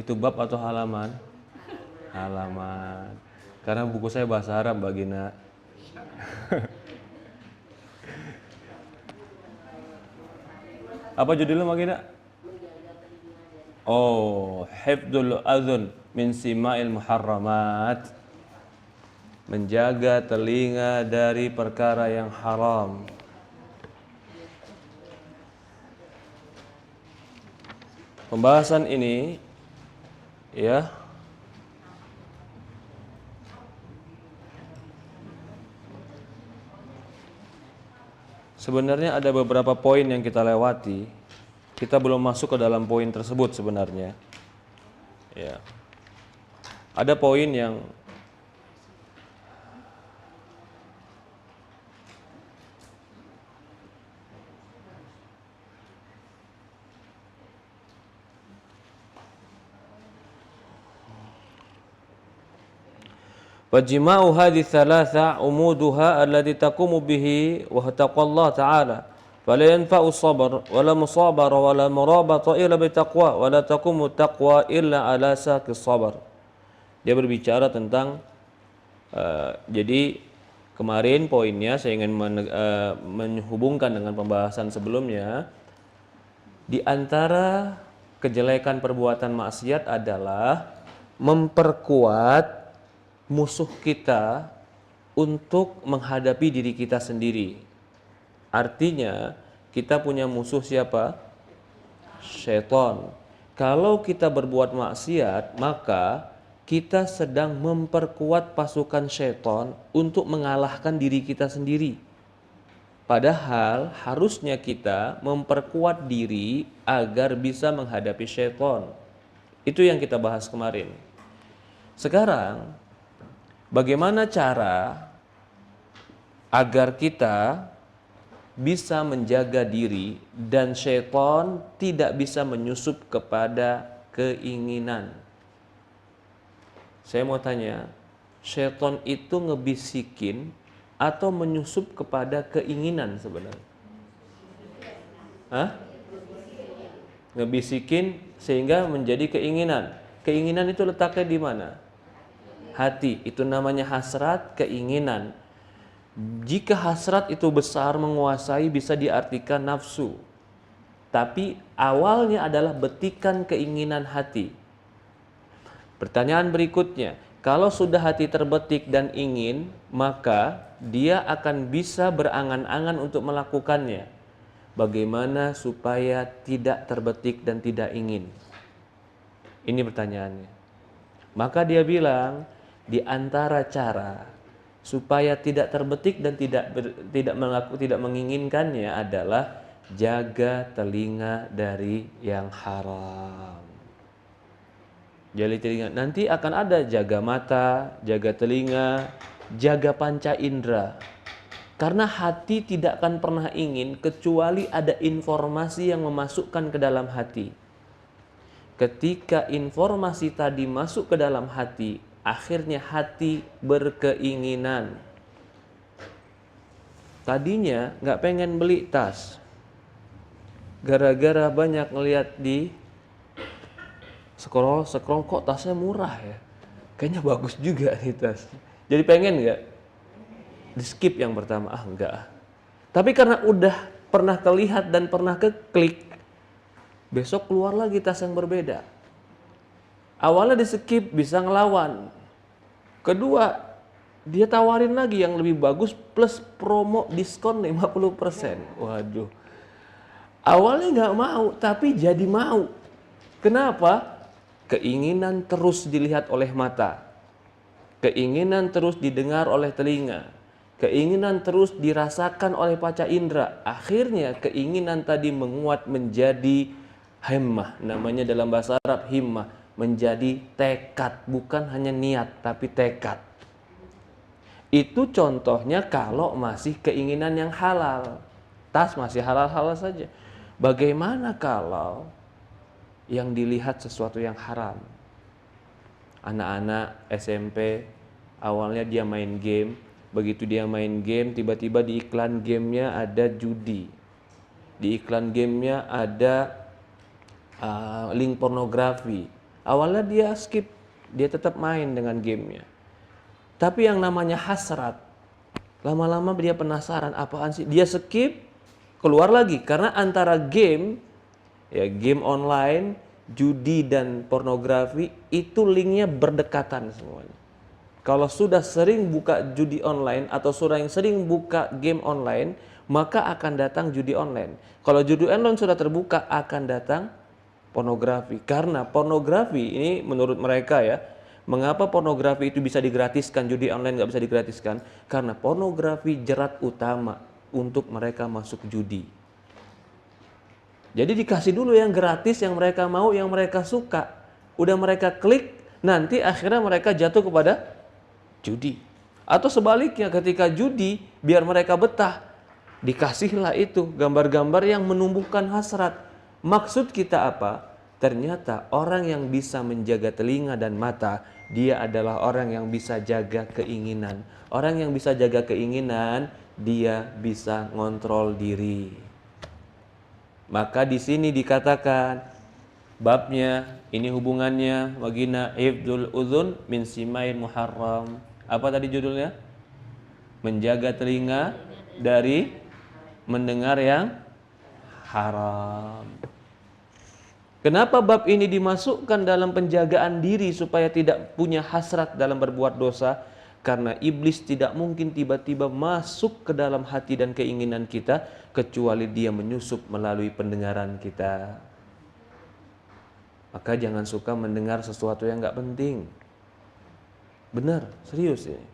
Itu bab atau halaman? Halaman. Karena buku saya bahasa Arab, Mbak Gina. Apa judulnya, Mbak Gina? Oh, hifdzul adhun min sima'il muharramat. Menjaga telinga dari perkara yang haram. Pembahasan ini ya sebenarnya ada beberapa poin yang kita lewati. Kita belum masuk ke dalam poin tersebut sebenarnya. Ya. Ada poin yang Wajima'u hadhihi thalatha umuduha alladhi taqumu bihi wa taqwallah ta'ala fala yanfa'u sabr wala musabara wala murabata illa bitaqwa wala taqumu taqwa illa ala saqis sabr. Dia berbicara tentang jadi kemarin poinnya saya ingin menghubungkan dengan pembahasan sebelumnya. Di antara kejelekan perbuatan maksiat adalah memperkuat musuh kita untuk menghadapi diri kita sendiri. Artinya kita punya musuh siapa? Syaitan. Kalau kita berbuat maksiat, maka kita sedang memperkuat pasukan syaitan untuk mengalahkan diri kita sendiri. Padahal harusnya kita memperkuat diri agar bisa menghadapi syaitan. Itu yang kita bahas kemarin. Sekarang bagaimana cara agar kita bisa menjaga diri dan syaitan tidak bisa menyusup kepada keinginan? Saya mau tanya, syaitan itu ngebisikin atau menyusup kepada keinginan sebenarnya? Hah? Ngebisikin sehingga menjadi keinginan. Keinginan itu letaknya di mana? Hati. Itu namanya hasrat, keinginan. Jika hasrat itu besar menguasai, bisa diartikan nafsu. Tapi awalnya adalah betikan keinginan hati. Pertanyaan berikutnya, kalau sudah hati terbetik dan ingin, maka dia akan bisa berangan-angan untuk melakukannya. Bagaimana supaya tidak terbetik dan tidak ingin? Ini pertanyaannya. Maka dia bilang, di antara cara supaya tidak terbetik dan tidak menginginkannya adalah jaga telinga dari yang haram. Jadi telinga nanti akan ada jaga mata, jaga telinga, jaga panca indera. Karena hati tidak akan pernah ingin kecuali ada informasi yang memasukkan ke dalam hati. Ketika informasi tadi masuk ke dalam hati, akhirnya hati berkeinginan. Tadinya nggak pengen beli tas, gara-gara banyak ngeliat di scroll kok tasnya murah ya, kayaknya bagus juga nih tas. Jadi pengen nggak? Di skip yang pertama, enggak. Tapi karena udah pernah terlihat dan pernah keklik, besok keluar lagi tas yang berbeda. Awalnya di skip bisa ngelawan. Kedua, dia tawarin lagi yang lebih bagus plus promo diskon 50%. Waduh. Awalnya nggak mau, tapi jadi mau. Kenapa? Keinginan terus dilihat oleh mata. Keinginan terus didengar oleh telinga. Keinginan terus dirasakan oleh panca indera. Akhirnya keinginan tadi menguat menjadi himmah. Namanya dalam bahasa Arab himmah. Menjadi tekad, bukan hanya niat tapi tekad. Itu contohnya kalau masih keinginan yang halal. Tas masih halal-halal saja. Bagaimana kalau yang dilihat sesuatu yang haram? Anak-anak SMP awalnya dia main game, begitu dia main game tiba-tiba di iklan gamenya ada judi. Di iklan gamenya ada link pornografi. Awalnya dia skip, dia tetap main dengan gamenya. Tapi yang namanya hasrat, lama-lama dia penasaran, apaan sih? Dia skip, keluar lagi. Karena antara game, ya game online, judi dan pornografi, itu linknya berdekatan semuanya. Kalau sudah sering buka judi online atau sudah yang sering buka game online, maka akan datang judi online. Kalau judi online sudah terbuka, akan datang pornografi. Karena pornografi ini menurut mereka ya, mengapa pornografi itu bisa digratiskan, judi online nggak bisa digratiskan? Karena pornografi jerat utama untuk mereka masuk judi. Jadi dikasih dulu yang gratis, yang mereka mau, yang mereka suka. Udah mereka klik, nanti akhirnya mereka jatuh kepada judi. Atau sebaliknya, ketika judi, biar mereka betah, dikasihlah itu gambar-gambar yang menumbuhkan hasrat. Maksud kita apa? Ternyata orang yang bisa menjaga telinga dan mata, dia adalah orang yang bisa jaga keinginan. Orang yang bisa jaga keinginan, dia bisa ngontrol diri. Maka di sini dikatakan babnya, ini hubungannya wagina hifdzul udzun min simain muharram. Apa tadi judulnya? Menjaga telinga dari mendengar yang haram. Kenapa bab ini dimasukkan dalam penjagaan diri supaya tidak punya hasrat dalam berbuat dosa? Karena iblis tidak mungkin tiba-tiba masuk ke dalam hati dan keinginan kita kecuali dia menyusup melalui pendengaran kita. Maka jangan suka mendengar sesuatu yang nggak penting. Benar, serius ini.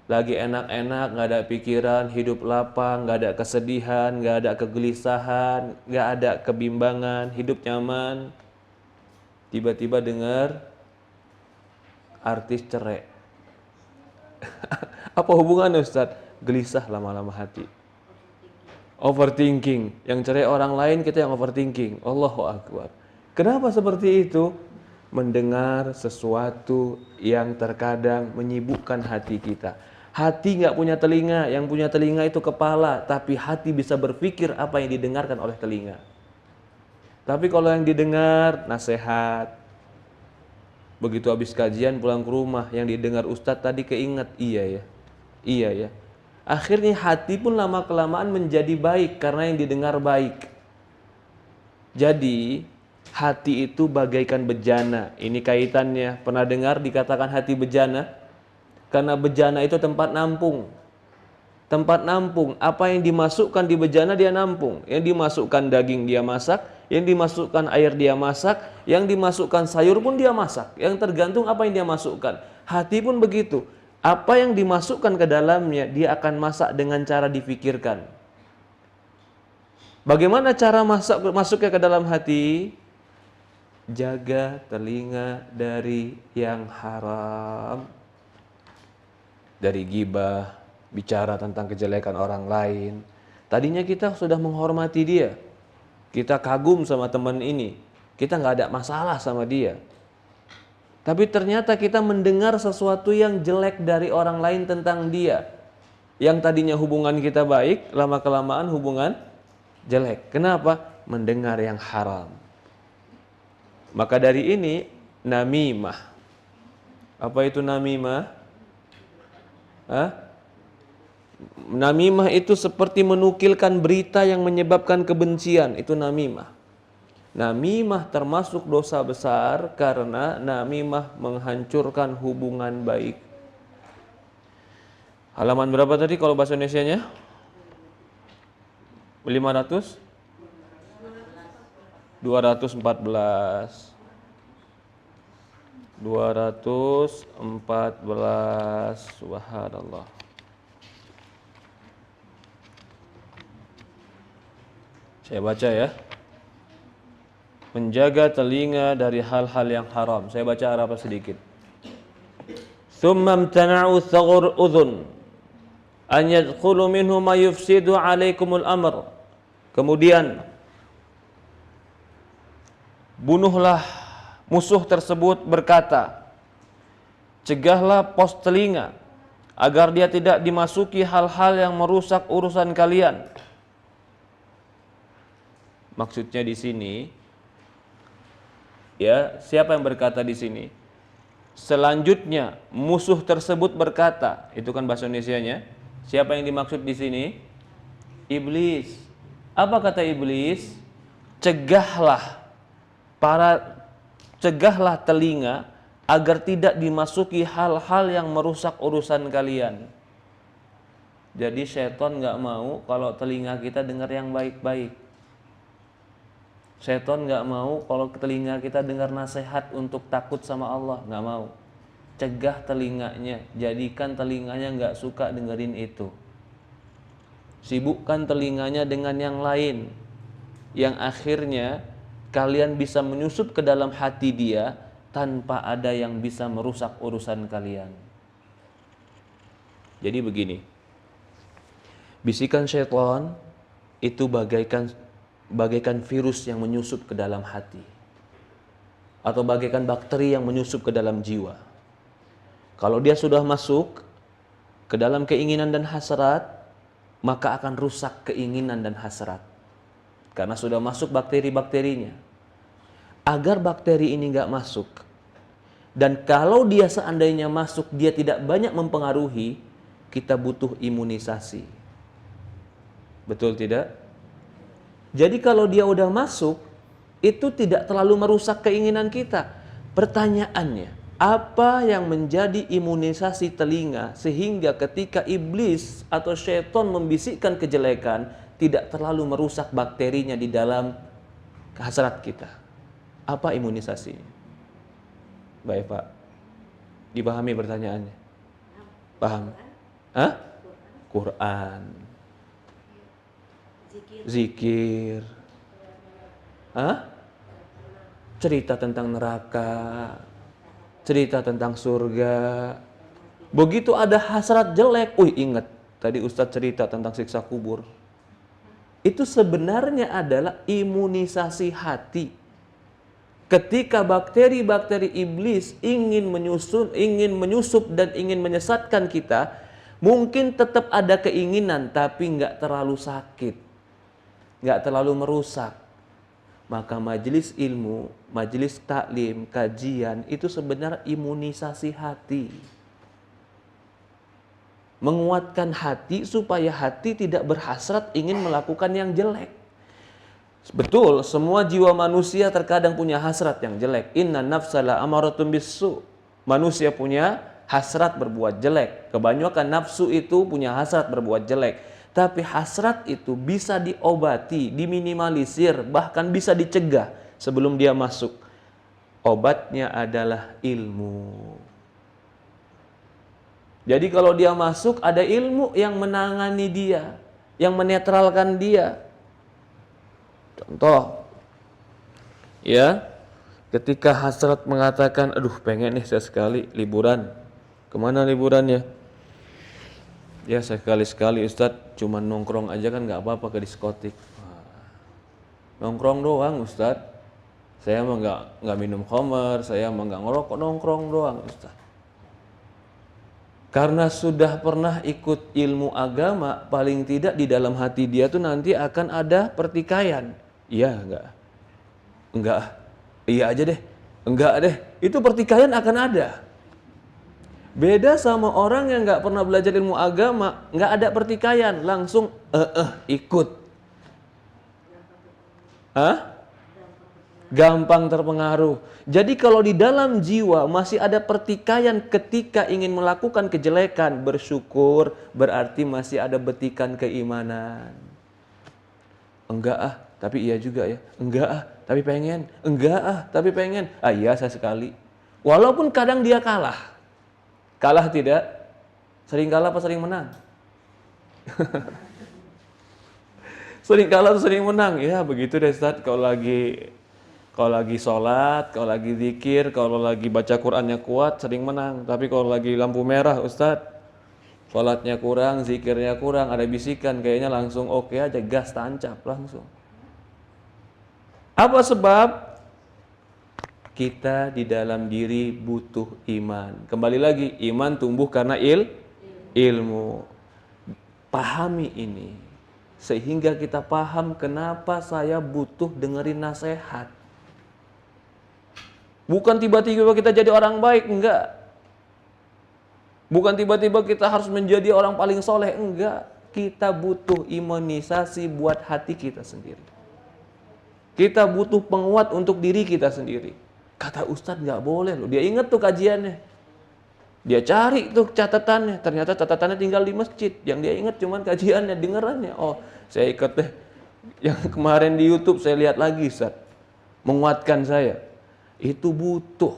Lagi enak-enak, nggak ada pikiran, hidup lapang, nggak ada kesedihan, nggak ada kegelisahan, nggak ada kebimbangan, hidup nyaman. Tiba-tiba dengar artis cerai. Apa hubungannya Ustaz? Gelisah lama-lama hati. Overthinking. Yang cerai orang lain, kita yang overthinking. Allahu Akbar. Kenapa seperti itu? Mendengar sesuatu yang terkadang menyibukkan hati kita. Hati nggak punya telinga, yang punya telinga itu kepala, tapi hati bisa berpikir apa yang didengarkan oleh telinga. Tapi kalau yang didengar nasihat, begitu habis kajian pulang ke rumah, yang didengar Ustadz tadi keinget, iya ya. Akhirnya hati pun lama-kelamaan menjadi baik karena yang didengar baik. Jadi hati itu bagaikan bejana. Ini kaitannya. Pernah dengar dikatakan hati bejana? Karena bejana itu tempat nampung. Tempat nampung. Apa yang dimasukkan di bejana dia nampung. Yang dimasukkan daging dia masak. Yang dimasukkan air dia masak. Yang dimasukkan sayur pun dia masak. Yang tergantung apa yang dia masukkan. Hati pun begitu. Apa yang dimasukkan ke dalamnya dia akan masak dengan cara difikirkan. Bagaimana cara masuknya ke dalam hati? Jaga telinga dari yang haram. Dari ghibah, bicara tentang kejelekan orang lain. Tadinya kita sudah menghormati dia. Kita kagum sama teman ini. Kita nggak ada masalah sama dia. Tapi ternyata kita mendengar sesuatu yang jelek dari orang lain tentang dia. Yang tadinya hubungan kita baik, lama-kelamaan hubungan jelek. Kenapa? Mendengar yang haram. Maka dari ini namimah. Apa itu namimah? Namimah itu seperti menukilkan berita yang menyebabkan kebencian. Itu namimah. Namimah termasuk dosa besar karena namimah menghancurkan hubungan baik. Halaman berapa tadi kalau bahasa Indonesianya? 500? 214. 214. Subhanallah. Saya baca ya. Menjaga telinga dari hal-hal yang haram. Saya baca Arab sedikit. Tsumma imtana'u thaghur udhun an yadkhulu minhu ma yufsidu 'alaikumul amr. Kemudian bunuhlah musuh tersebut berkata, cegahlah pos telinga agar dia tidak dimasuki hal-hal yang merusak urusan kalian. Maksudnya di sini Ya, siapa yang berkata di sini? Selanjutnya musuh tersebut berkata, itu kan bahasa Indonesianya. Siapa yang dimaksud di sini? Iblis. Apa kata iblis? Cegahlah para cegahlah telinga agar tidak dimasuki hal-hal yang merusak urusan kalian. Jadi setan nggak mau kalau telinga kita dengar yang baik-baik. Setan nggak mau kalau telinga kita dengar nasihat untuk takut sama Allah, nggak mau. Cegah telinganya, jadikan telinganya nggak suka dengerin itu. Sibukkan telinganya dengan yang lain, yang akhirnya kalian bisa menyusup ke dalam hati dia tanpa ada yang bisa merusak urusan kalian. Jadi begini, bisikan syaitan itu bagaikan virus yang menyusup ke dalam hati, atau bagaikan bakteri yang menyusup ke dalam jiwa. Kalau dia sudah masuk ke dalam keinginan dan hasrat, maka akan rusak keinginan dan hasrat, karena sudah masuk bakteri-bakterinya. Agar bakteri ini nggak masuk, dan kalau dia seandainya masuk dia tidak banyak mempengaruhi, kita butuh imunisasi. Betul tidak? Jadi kalau dia udah masuk, itu tidak terlalu merusak keinginan kita. Pertanyaannya, apa yang menjadi imunisasi telinga sehingga ketika iblis atau syaitan membisikkan kejelekan tidak terlalu merusak bakterinya di dalam hasrat kita? Apa imunisasinya? Baik Pak, dipahami pertanyaannya? Paham? Hah? Quran, zikir, hah? Cerita tentang neraka, cerita tentang surga. Begitu ada hasrat jelek, ingat tadi Ustadz cerita tentang siksa kubur. Itu sebenarnya adalah imunisasi hati. Ketika bakteri-bakteri iblis ingin menyusup dan ingin menyesatkan kita, mungkin tetap ada keinginan tapi nggak terlalu sakit, nggak terlalu merusak. Maka majelis ilmu, majelis taklim, kajian itu sebenarnya imunisasi hati. Menguatkan hati supaya hati tidak berhasrat ingin melakukan yang jelek. Betul, semua jiwa manusia terkadang punya hasrat yang jelek. Inna nafsala amaratun bisu. Manusia punya hasrat berbuat jelek. Kebanyakan nafsu itu punya hasrat berbuat jelek. Tapi hasrat itu bisa diobati, diminimalisir, bahkan bisa dicegah sebelum dia masuk. Obatnya adalah ilmu. Jadi kalau dia masuk, ada ilmu yang menangani dia, yang menetralkan dia. Contoh, ya, ketika hasrat mengatakan, aduh pengen nih saya sekali liburan. Kemana liburannya? Ya sekali-sekali Ustadz, cuma nongkrong aja kan nggak apa-apa ke diskotik. Nongkrong doang Ustadz. Saya mah nggak minum khamar, saya mah nggak ngerokok, nongkrong doang Ustadz. Karena sudah pernah ikut ilmu agama, paling tidak di dalam hati dia tuh nanti akan ada pertikaian. Iya enggak? Enggak. Iya aja deh. Enggak deh. Itu pertikaian akan ada. Beda sama orang yang nggak pernah belajar ilmu agama, nggak ada pertikaian, langsung ikut. Hah? Gampang terpengaruh. Jadi kalau di dalam jiwa masih ada pertikaian ketika ingin melakukan kejelekan, bersyukur berarti masih ada betikan keimanan. Enggak tapi iya juga ya. Enggak tapi pengen. Enggak tapi pengen. Iya saya sekali. Walaupun kadang dia kalah. Kalah tidak? Sering kalah apa sering menang? Sering kalah atau sering menang? Ya begitu deh Ustaz. Kalau lagi sholat, kalau lagi zikir, kalau lagi baca Qur'annya kuat, sering menang. Tapi kalau lagi lampu merah Ustaz, sholatnya kurang, zikirnya kurang, ada bisikan, kayaknya langsung oke aja, gas tancap langsung. Apa sebab? Kita di dalam diri butuh iman. Kembali lagi, iman tumbuh karena ilmu. Pahami ini. Sehingga kita paham kenapa saya butuh dengerin nasihat. Bukan tiba-tiba kita jadi orang baik, enggak. Bukan tiba-tiba kita harus menjadi orang paling soleh, enggak. Kita butuh imunisasi buat hati kita sendiri. Kita butuh penguat untuk diri kita sendiri. Kata Ustadz nggak boleh loh. Dia ingat tuh kajiannya. Dia cari tuh catatannya. Ternyata catatannya tinggal di masjid. Yang dia ingat cuman kajiannya, dengerannya. Oh, saya ikut deh. Yang kemarin di YouTube saya lihat lagi, Ustadz. Menguatkan saya. Itu butuh.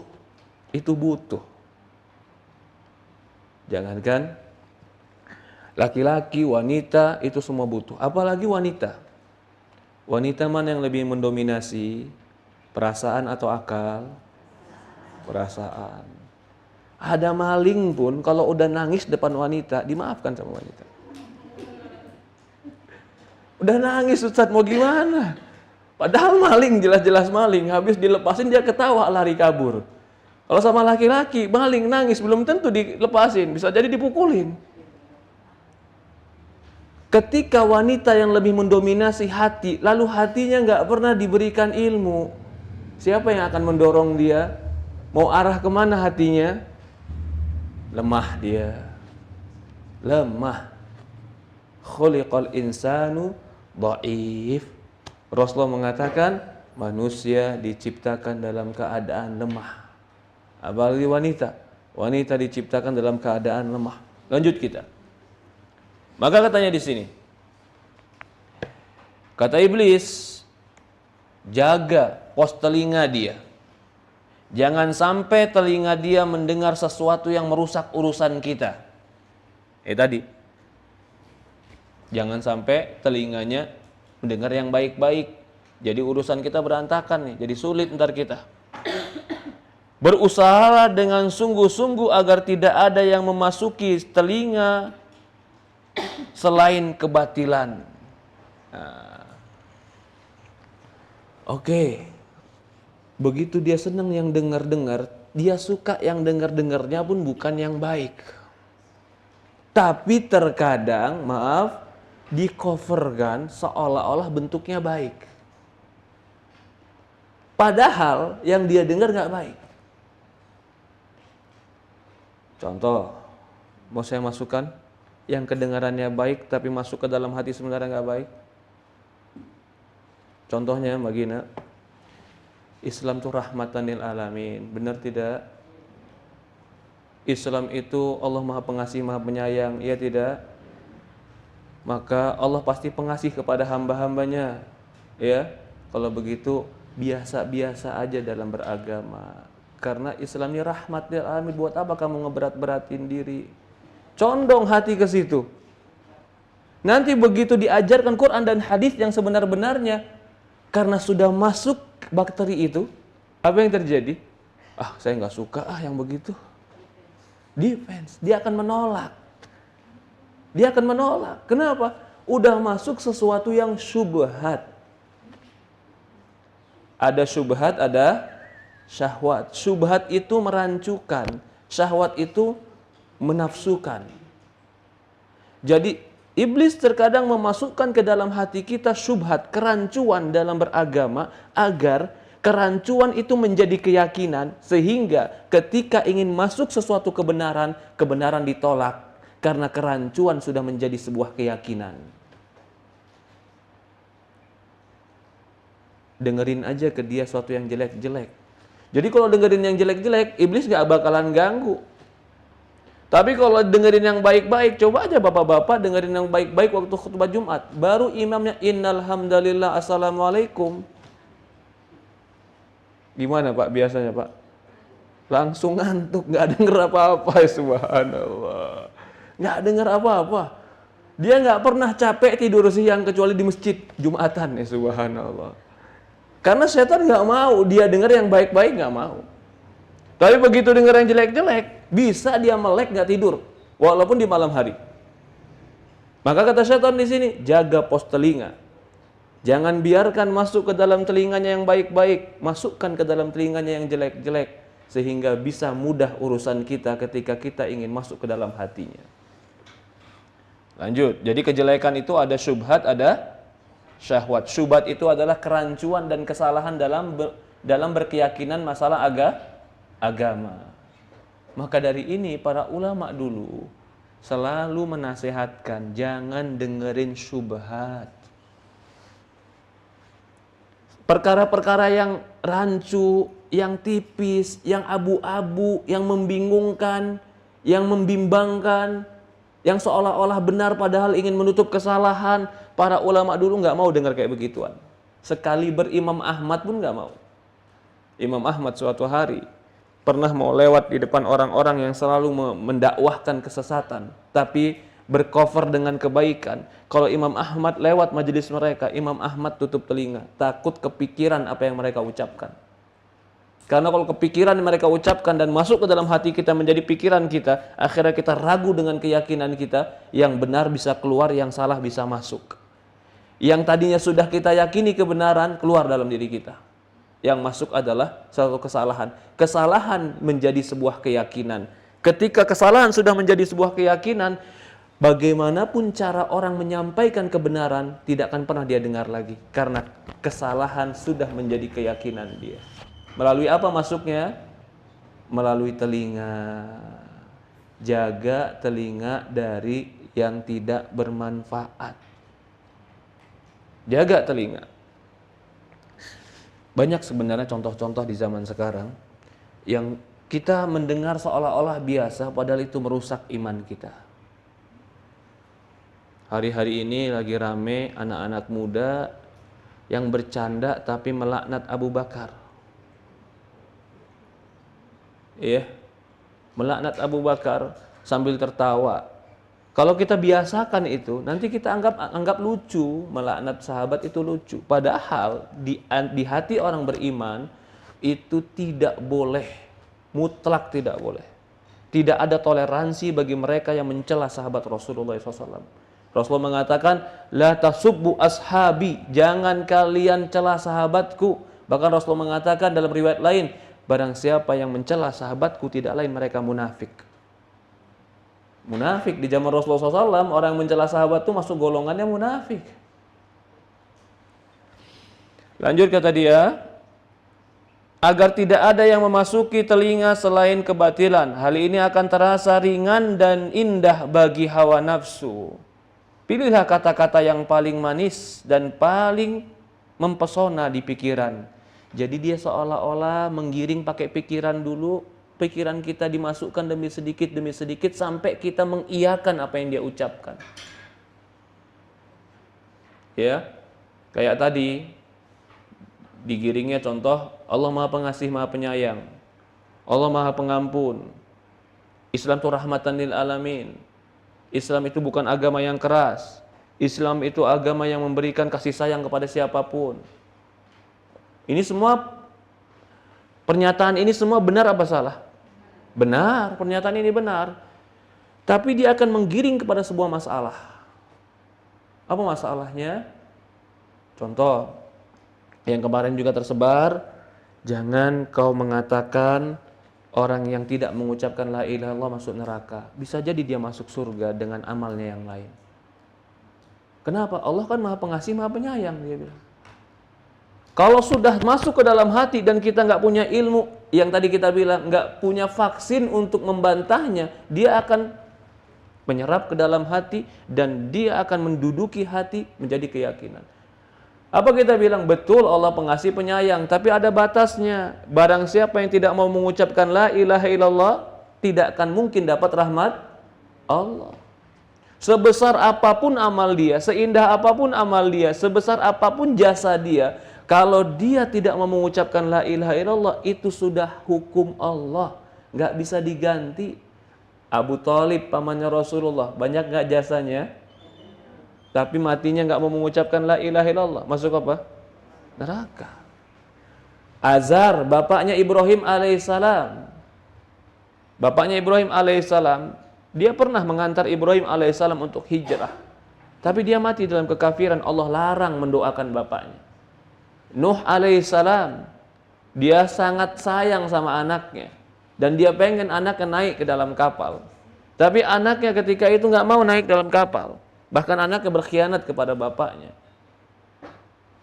Itu butuh. Jangankan laki-laki, wanita, itu semua butuh. Apalagi wanita. Wanita mana yang lebih mendominasi? Perasaan atau akal? Perasaan. Ada maling pun kalau udah nangis depan wanita, dimaafkan sama wanita. Udah nangis, Ustadz, mau gimana? Padahal maling, jelas-jelas maling. Habis dilepasin dia ketawa, lari kabur. Kalau sama laki-laki, maling nangis, belum tentu dilepasin. Bisa jadi dipukulin. Ketika wanita yang lebih mendominasi hati, lalu hatinya nggak pernah diberikan ilmu, siapa yang akan mendorong dia? Mau arah kemana hatinya? Lemah dia. Lemah. Khuliqal insanu dhaif. Rasulullah mengatakan, manusia diciptakan dalam keadaan lemah. Apalagi wanita. Wanita diciptakan dalam keadaan lemah. Lanjut kita. Maka katanya di sini, kata iblis, jaga pos telinga dia. Jangan sampai telinga dia mendengar sesuatu yang merusak urusan kita. Tadi. Jangan sampai telinganya mendengar yang baik-baik. Jadi urusan kita berantakan nih, jadi sulit ntar kita. Berusaha dengan sungguh-sungguh agar tidak ada yang memasuki telinga selain kebatilan. Oke. Begitu dia senang yang dengar-dengar, dia suka yang dengar-dengarnya pun bukan yang baik. Tapi terkadang, maaf, di-coverkan seolah-olah bentuknya baik. Padahal yang dia dengar nggak baik. Contoh, mau saya masukkan yang kedengarannya baik tapi masuk ke dalam hati sebenarnya nggak baik. Contohnya, Mbak Gina, Islam itu rahmatan lil alamin, benar tidak? Islam itu Allah Maha Pengasih, Maha Penyayang, iya tidak? Maka Allah pasti pengasih kepada hamba-hambanya, ya. Kalau begitu biasa-biasa aja dalam beragama. Karena Islam ini rahmat lil alamin, buat apa kamu ngeberat-beratin diri? Condong hati ke situ. Nanti begitu diajarkan Quran dan hadis yang sebenar-benarnya, karena sudah masuk bakteri itu, apa yang terjadi? Saya nggak suka yang begitu. Defense, dia akan menolak. Dia akan menolak. Kenapa? Udah masuk sesuatu yang syubhat. Ada syubhat, ada syahwat. Syubhat itu merancukan, syahwat itu menafsukan. Jadi iblis terkadang memasukkan ke dalam hati kita syubhat, kerancuan dalam beragama, agar kerancuan itu menjadi keyakinan, sehingga ketika ingin masuk sesuatu kebenaran, kebenaran ditolak karena kerancuan sudah menjadi sebuah keyakinan. Dengerin aja ke dia sesuatu yang jelek-jelek. Jadi kalau dengerin yang jelek-jelek, iblis gak bakalan ganggu. Tapi kalau dengerin yang baik-baik, coba aja bapak-bapak dengerin yang baik-baik waktu khutbah Jumat. Baru imamnya innal hamdalillah assalamualaikum. Gimana Pak biasanya Pak? Langsung ngantuk, nggak denger apa-apa, subhanallah. Nggak denger apa-apa. Dia nggak pernah capek tidur siang kecuali di masjid Jumatan, ya subhanallah. Karena setan nggak mau dia denger yang baik-baik, nggak mau. Tapi begitu denger yang jelek-jelek, bisa dia melek nggak tidur, walaupun di malam hari. Maka kata setan di sini, jaga pos telinga. Jangan biarkan masuk ke dalam telinganya yang baik-baik, masukkan ke dalam telinganya yang jelek-jelek, sehingga bisa mudah urusan kita ketika kita ingin masuk ke dalam hatinya. Lanjut, jadi kejelekan itu ada syubhat, ada syahwat. Syubhat itu adalah kerancuan dan kesalahan dalam berkeyakinan masalah agama. Maka dari ini para ulama dulu selalu menasehatkan jangan dengerin syubhat. Perkara-perkara yang rancu, yang tipis, yang abu-abu, yang membingungkan, yang membimbangkan, yang seolah-olah benar padahal ingin menutup kesalahan, para ulama dulu nggak mau dengar kayak begituan. Sekali berimam Ahmad pun nggak mau. Imam Ahmad suatu hari pernah mau lewat di depan orang-orang yang selalu mendakwahkan kesesatan, tapi bercover dengan kebaikan. Kalau Imam Ahmad lewat majelis mereka, Imam Ahmad tutup telinga, takut kepikiran apa yang mereka ucapkan. Karena kalau kepikiran yang mereka ucapkan dan masuk ke dalam hati kita menjadi pikiran kita, akhirnya kita ragu dengan keyakinan kita, yang benar bisa keluar, yang salah bisa masuk. Yang tadinya sudah kita yakini kebenaran, keluar dalam diri kita. Yang masuk adalah satu kesalahan. Kesalahan menjadi sebuah keyakinan. Ketika kesalahan sudah menjadi sebuah keyakinan, bagaimanapun cara orang menyampaikan kebenaran, tidak akan pernah dia dengar lagi. Karena kesalahan sudah menjadi keyakinan dia. Melalui apa masuknya? Melalui telinga. Jaga telinga dari yang tidak bermanfaat. Jaga telinga. Banyak sebenarnya contoh-contoh di zaman sekarang yang kita mendengar seolah-olah biasa, padahal itu merusak iman kita. Hari-hari ini lagi rame anak-anak muda yang bercanda tapi melaknat Abu Bakar. Iya, melaknat Abu Bakar sambil tertawa. Kalau kita biasakan itu, nanti kita anggap lucu, melaknat sahabat itu lucu. Padahal di hati orang beriman itu tidak boleh, mutlak tidak boleh. Tidak ada toleransi bagi mereka yang mencela sahabat Rasulullah SAW. Rasulullah mengatakan, la tasubbu ashabi, jangan kalian cela sahabatku. Bahkan Rasulullah mengatakan dalam riwayat lain, barang siapa yang mencela sahabatku tidak lain mereka munafik. Munafik di zaman Rasulullah SAW, orang yang mencela sahabat itu masuk golongannya munafik. Lanjut kata dia, agar tidak ada yang memasuki telinga selain kebatilan. Hal ini akan terasa ringan dan indah bagi hawa nafsu. Pilihlah kata-kata yang paling manis dan paling mempesona di pikiran. Jadi dia seolah-olah menggiring pakai pikiran dulu. Pikiran kita dimasukkan demi sedikit sampai kita mengiyakan apa yang dia ucapkan. Ya, kayak tadi digiringnya contoh, Allah Maha Pengasih, Maha Penyayang. Allah Maha Pengampun. Islam itu rahmatan lil alamin. Islam itu bukan agama yang keras. Islam itu agama yang memberikan kasih sayang kepada siapapun. Ini semua pernyataan ini semua benar apa salah? Benar, pernyataan ini benar. Tapi dia akan menggiring kepada sebuah masalah. Apa masalahnya? Contoh yang kemarin juga tersebar, jangan kau mengatakan orang yang tidak mengucapkan la ilaha illallah masuk neraka. Bisa jadi dia masuk surga dengan amalnya yang lain. Kenapa? Allah kan Maha Pengasih, Maha Penyayang, dia bilang. Kalau sudah masuk ke dalam hati dan kita nggak punya ilmu, yang tadi kita bilang nggak punya vaksin untuk membantahnya, dia akan menyerap ke dalam hati dan dia akan menduduki hati menjadi keyakinan. Apa kita bilang? Betul Allah Pengasih Penyayang, tapi ada batasnya. Barang siapa yang tidak mau mengucapkan la ilaha illallah, tidak akan mungkin dapat rahmat Allah. Sebesar apapun amal dia, seindah apapun amal dia, sebesar apapun jasa dia, kalau dia tidak mau mengucapkan la ilaha illallah, itu sudah hukum Allah, nggak bisa diganti. Abu Thalib pamannya Rasulullah, banyak nggak jasanya? Tapi matinya nggak mau mengucapkan la ilaha illallah, masuk apa? Neraka. Azar, bapaknya Ibrahim alaihissalam. Bapaknya Ibrahim alaihissalam, dia pernah mengantar Ibrahim alaihissalam untuk hijrah. Tapi dia mati dalam kekafiran, Allah larang mendoakan bapaknya. Nuh alaihissalam, dia sangat sayang sama anaknya dan dia pengen anaknya naik ke dalam kapal. Tapi anaknya ketika itu nggak mau naik dalam kapal. Bahkan anaknya berkhianat kepada bapaknya.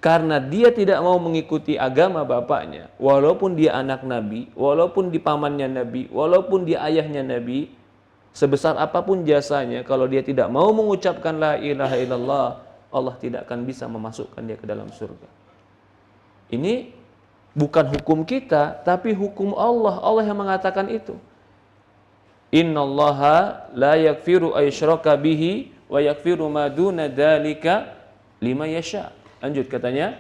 Karena dia tidak mau mengikuti agama bapaknya, walaupun dia anak Nabi, walaupun di pamannya Nabi, walaupun dia ayahnya Nabi, sebesar apapun jasanya, kalau dia tidak mau mengucapkan la ilaha illallah, Allah tidak akan bisa memasukkan dia ke dalam surga. Ini bukan hukum kita, tapi hukum Allah. Allah yang mengatakan itu. Innallaha la yaghfiru ayyushraka bihi wa yaghfiru ma duna dzalika liman yasha. Lanjut katanya,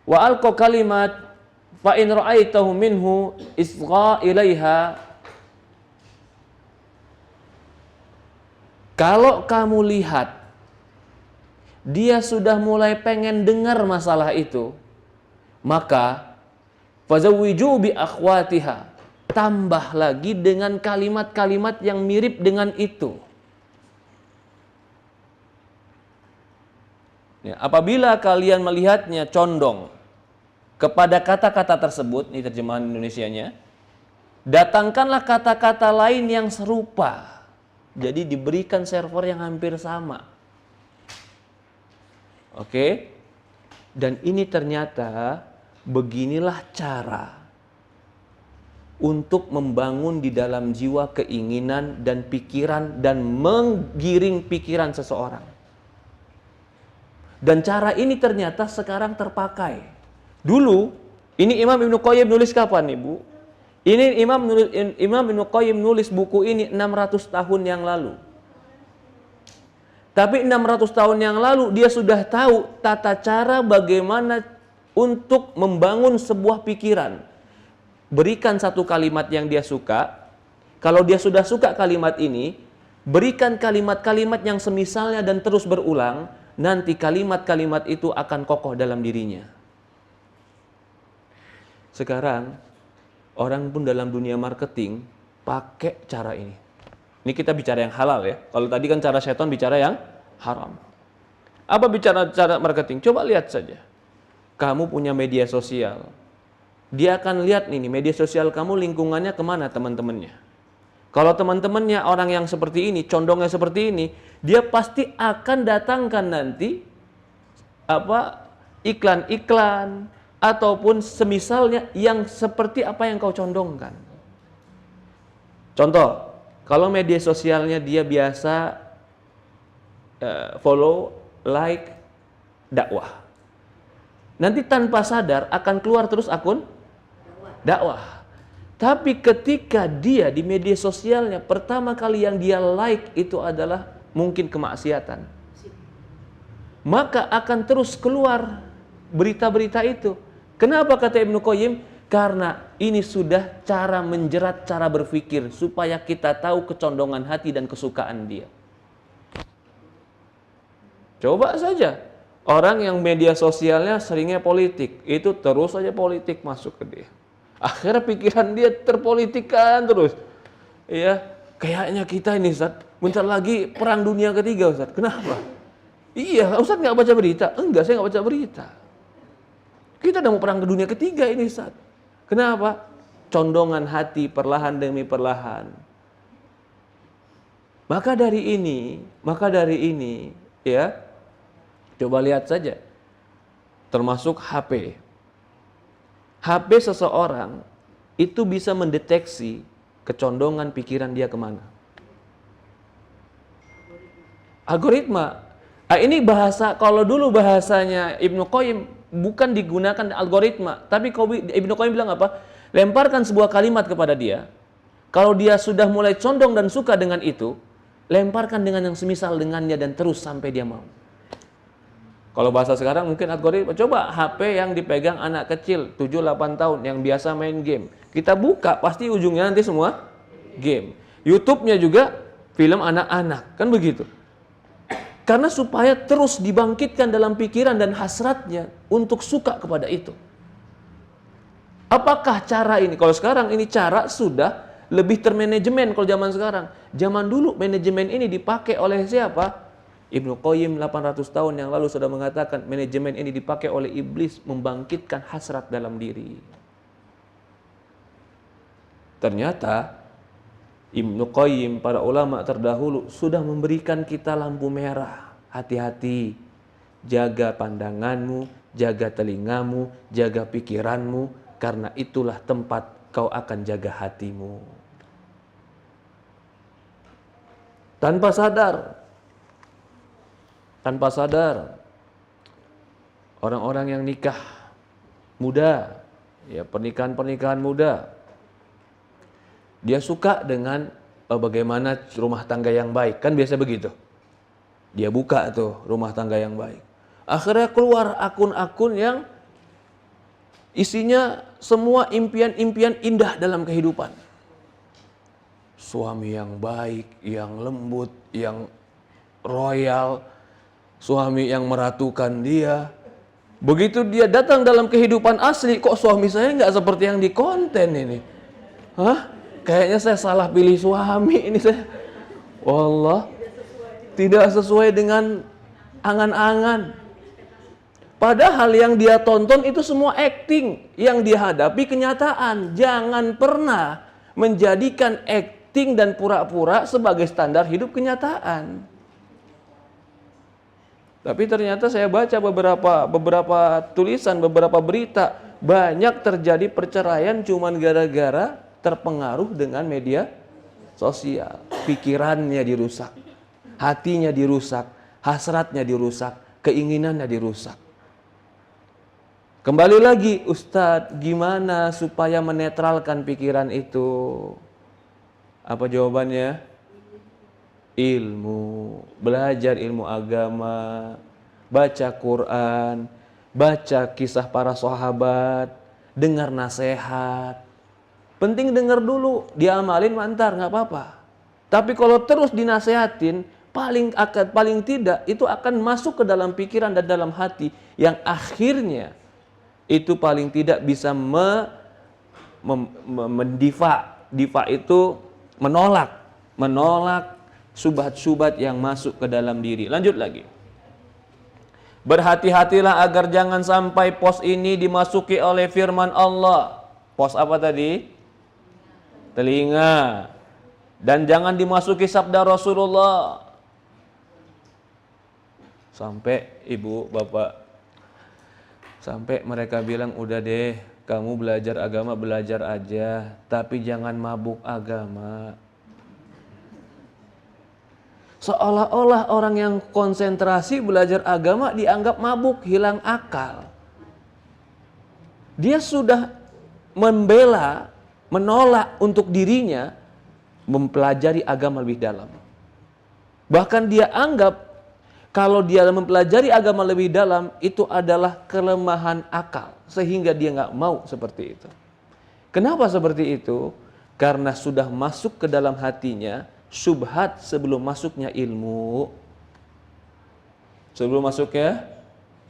wa alqa kalimat fa in ra'aitahu minhu isgha ilaiha. Kalau kamu lihat dia sudah mulai pengen dengar masalah itu, maka fazawwiju bi akhwatiha, tambah lagi dengan kalimat-kalimat yang mirip dengan itu. Ya, apabila kalian melihatnya condong kepada kata-kata tersebut, ini terjemahan Indonesianya, datangkanlah kata-kata lain yang serupa. Jadi diberikan server yang hampir sama. Oke? Dan ini ternyata beginilah cara untuk membangun di dalam jiwa keinginan dan pikiran dan menggiring pikiran seseorang. Dan cara ini ternyata sekarang terpakai. Dulu, ini Imam Ibnu Qayyim nulis kapan nih, Bu? Ini Imam Ibnu Qayyim nulis buku ini 600 tahun yang lalu. Tapi 600 tahun yang lalu dia sudah tahu tata cara bagaimana untuk membangun sebuah pikiran. Berikan satu kalimat yang dia suka. Kalau dia sudah suka kalimat ini, berikan kalimat-kalimat yang semisalnya dan terus berulang. Nanti kalimat-kalimat itu akan kokoh dalam dirinya. Sekarang, orang pun dalam dunia marketing pakai cara ini. Ini kita bicara yang halal ya. Kalau tadi kan cara setan bicara yang haram. Apa bicara cara marketing? Coba lihat saja. Kamu punya media sosial. Dia akan lihat nih, media sosial kamu lingkungannya kemana teman-temannya. Kalau teman-temannya orang yang seperti ini, condongnya seperti ini, dia pasti akan datangkan nanti iklan-iklan ataupun semisalnya yang seperti apa yang kau condongkan. Contoh, kalau media sosialnya dia biasa follow, like, dakwah. Nanti tanpa sadar akan keluar terus akun dakwah. Tapi ketika dia di media sosialnya pertama kali yang dia like itu adalah mungkin kemaksiatan, maka akan terus keluar berita-berita itu. Kenapa kata Ibnu Qayyim? Karena ini sudah cara menjerat cara berpikir supaya kita tahu kecondongan hati dan kesukaan dia. Coba saja orang yang media sosialnya seringnya politik, itu terus saja politik masuk ke dia. Akhirnya pikiran dia terpolitikan terus. Ya, kayaknya kita ini Ustaz, bentar lagi perang dunia ketiga Ustaz. Kenapa? Iya, Ustaz nggak baca berita? Enggak, saya nggak baca berita. Kita udah mau perang ke dunia ketiga ini Ustaz. Kenapa? Condongan hati perlahan demi perlahan. Maka dari ini, ya, coba lihat saja. Termasuk HP. HP seseorang itu bisa mendeteksi kecondongan pikiran dia kemana. Algoritma. Ini bahasa, kalau dulu bahasanya Ibnu Qayyim bukan digunakan algoritma, tapi Ibnu Qayyim bilang apa? Lemparkan sebuah kalimat kepada dia. Kalau dia sudah mulai condong dan suka dengan itu, lemparkan dengan yang semisal dengannya dan terus sampai dia mau. Kalau bahasa sekarang mungkin algoritma. Coba HP yang dipegang anak kecil 7-8 tahun yang biasa main game. Kita buka pasti ujungnya nanti semua game. YouTube-nya juga film anak-anak. Kan begitu. Karena supaya terus dibangkitkan dalam pikiran dan hasratnya untuk suka kepada itu. Apakah cara ini? Kalau sekarang ini cara sudah lebih termanajemen kalau zaman sekarang. Zaman dulu manajemen ini dipakai oleh siapa? Ibnu Qayyim 800 tahun yang lalu sudah mengatakan manajemen ini dipakai oleh iblis membangkitkan hasrat dalam diri. Ternyata Ibnu Qayyim, para ulama terdahulu sudah memberikan kita lampu merah. Hati-hati. jaga pandanganmu, jaga telingamu, jaga pikiranmu, karena itulah tempat kau akan jaga hatimu. Tanpa sadar, orang-orang yang nikah muda, ya pernikahan muda, dia suka dengan bagaimana rumah tangga yang baik, kan biasa begitu. Dia buka tuh rumah tangga yang baik. Akhirnya keluar akun-akun yang isinya semua impian-impian indah dalam kehidupan. Suami yang baik, yang lembut, yang royal, suami yang meratukan dia. Begitu dia datang dalam kehidupan asli, kok suami saya nggak seperti yang di konten ini? Hah? Kayaknya saya salah pilih suami ini saya. Wallah, tidak sesuai dengan angan-angan. Padahal yang dia tonton itu semua acting, yang dihadapi kenyataan. Jangan pernah menjadikan acting dan pura-pura sebagai standar hidup kenyataan. Tapi ternyata saya baca beberapa tulisan, beberapa berita, banyak terjadi perceraian cuman gara-gara terpengaruh dengan media sosial. Pikirannya dirusak, hatinya dirusak, hasratnya dirusak, keinginannya dirusak. Kembali lagi, Ustadz, gimana supaya menetralkan pikiran itu? Apa jawabannya? Ilmu, belajar ilmu agama, baca Quran, baca kisah para sahabat, dengar nasihat. Penting dengar dulu, diamalin mantar nggak apa-apa. Tapi kalau terus dinasehatin, paling tidak itu akan masuk ke dalam pikiran dan dalam hati yang akhirnya itu paling tidak bisa diva itu menolak subhat-subhat yang masuk ke dalam diri. Lanjut lagi. Berhati-hatilah agar jangan sampai pos ini dimasuki oleh firman Allah. Pos apa tadi? Telinga. Dan jangan dimasuki sabda Rasulullah. Sampai ibu, bapak, sampai mereka bilang, udah deh, kamu belajar agama, belajar aja, tapi jangan mabuk agama. Seolah-olah orang yang konsentrasi belajar agama dianggap mabuk, hilang akal. Dia sudah menolak untuk dirinya mempelajari agama lebih dalam. Bahkan dia anggap kalau dia mempelajari agama lebih dalam itu adalah kelemahan akal, sehingga dia nggak mau seperti itu. Kenapa seperti itu? Karena sudah masuk ke dalam hatinya syubhat sebelum masuknya ilmu. Sebelum masuknya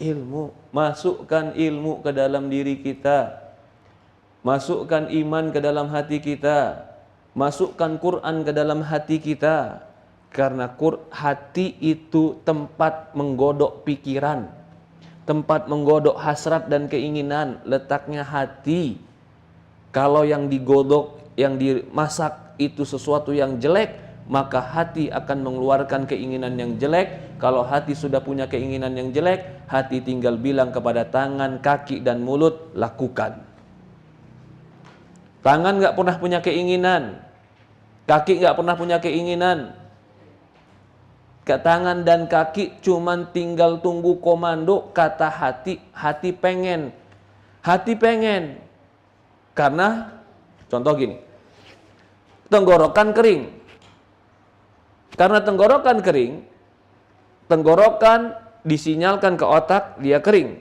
ilmu, masukkan ilmu ke dalam diri kita, masukkan iman ke dalam hati kita, masukkan Quran ke dalam hati kita. Karena hati itu tempat menggodok pikiran, tempat menggodok hasrat dan keinginan. Letaknya hati. Kalau yang digodok, yang dimasak itu sesuatu yang jelek, maka hati akan mengeluarkan keinginan yang jelek. Kalau hati sudah punya keinginan yang jelek, hati tinggal bilang kepada tangan, kaki, dan mulut, lakukan. Tangan nggak pernah punya keinginan, kaki nggak pernah punya keinginan. Tangan dan kaki cuman tinggal tunggu komando kata hati. Hati pengen. Karena contoh gini, tenggorokan kering. Karena tenggorokan kering, tenggorokan disinyalkan ke otak, dia kering.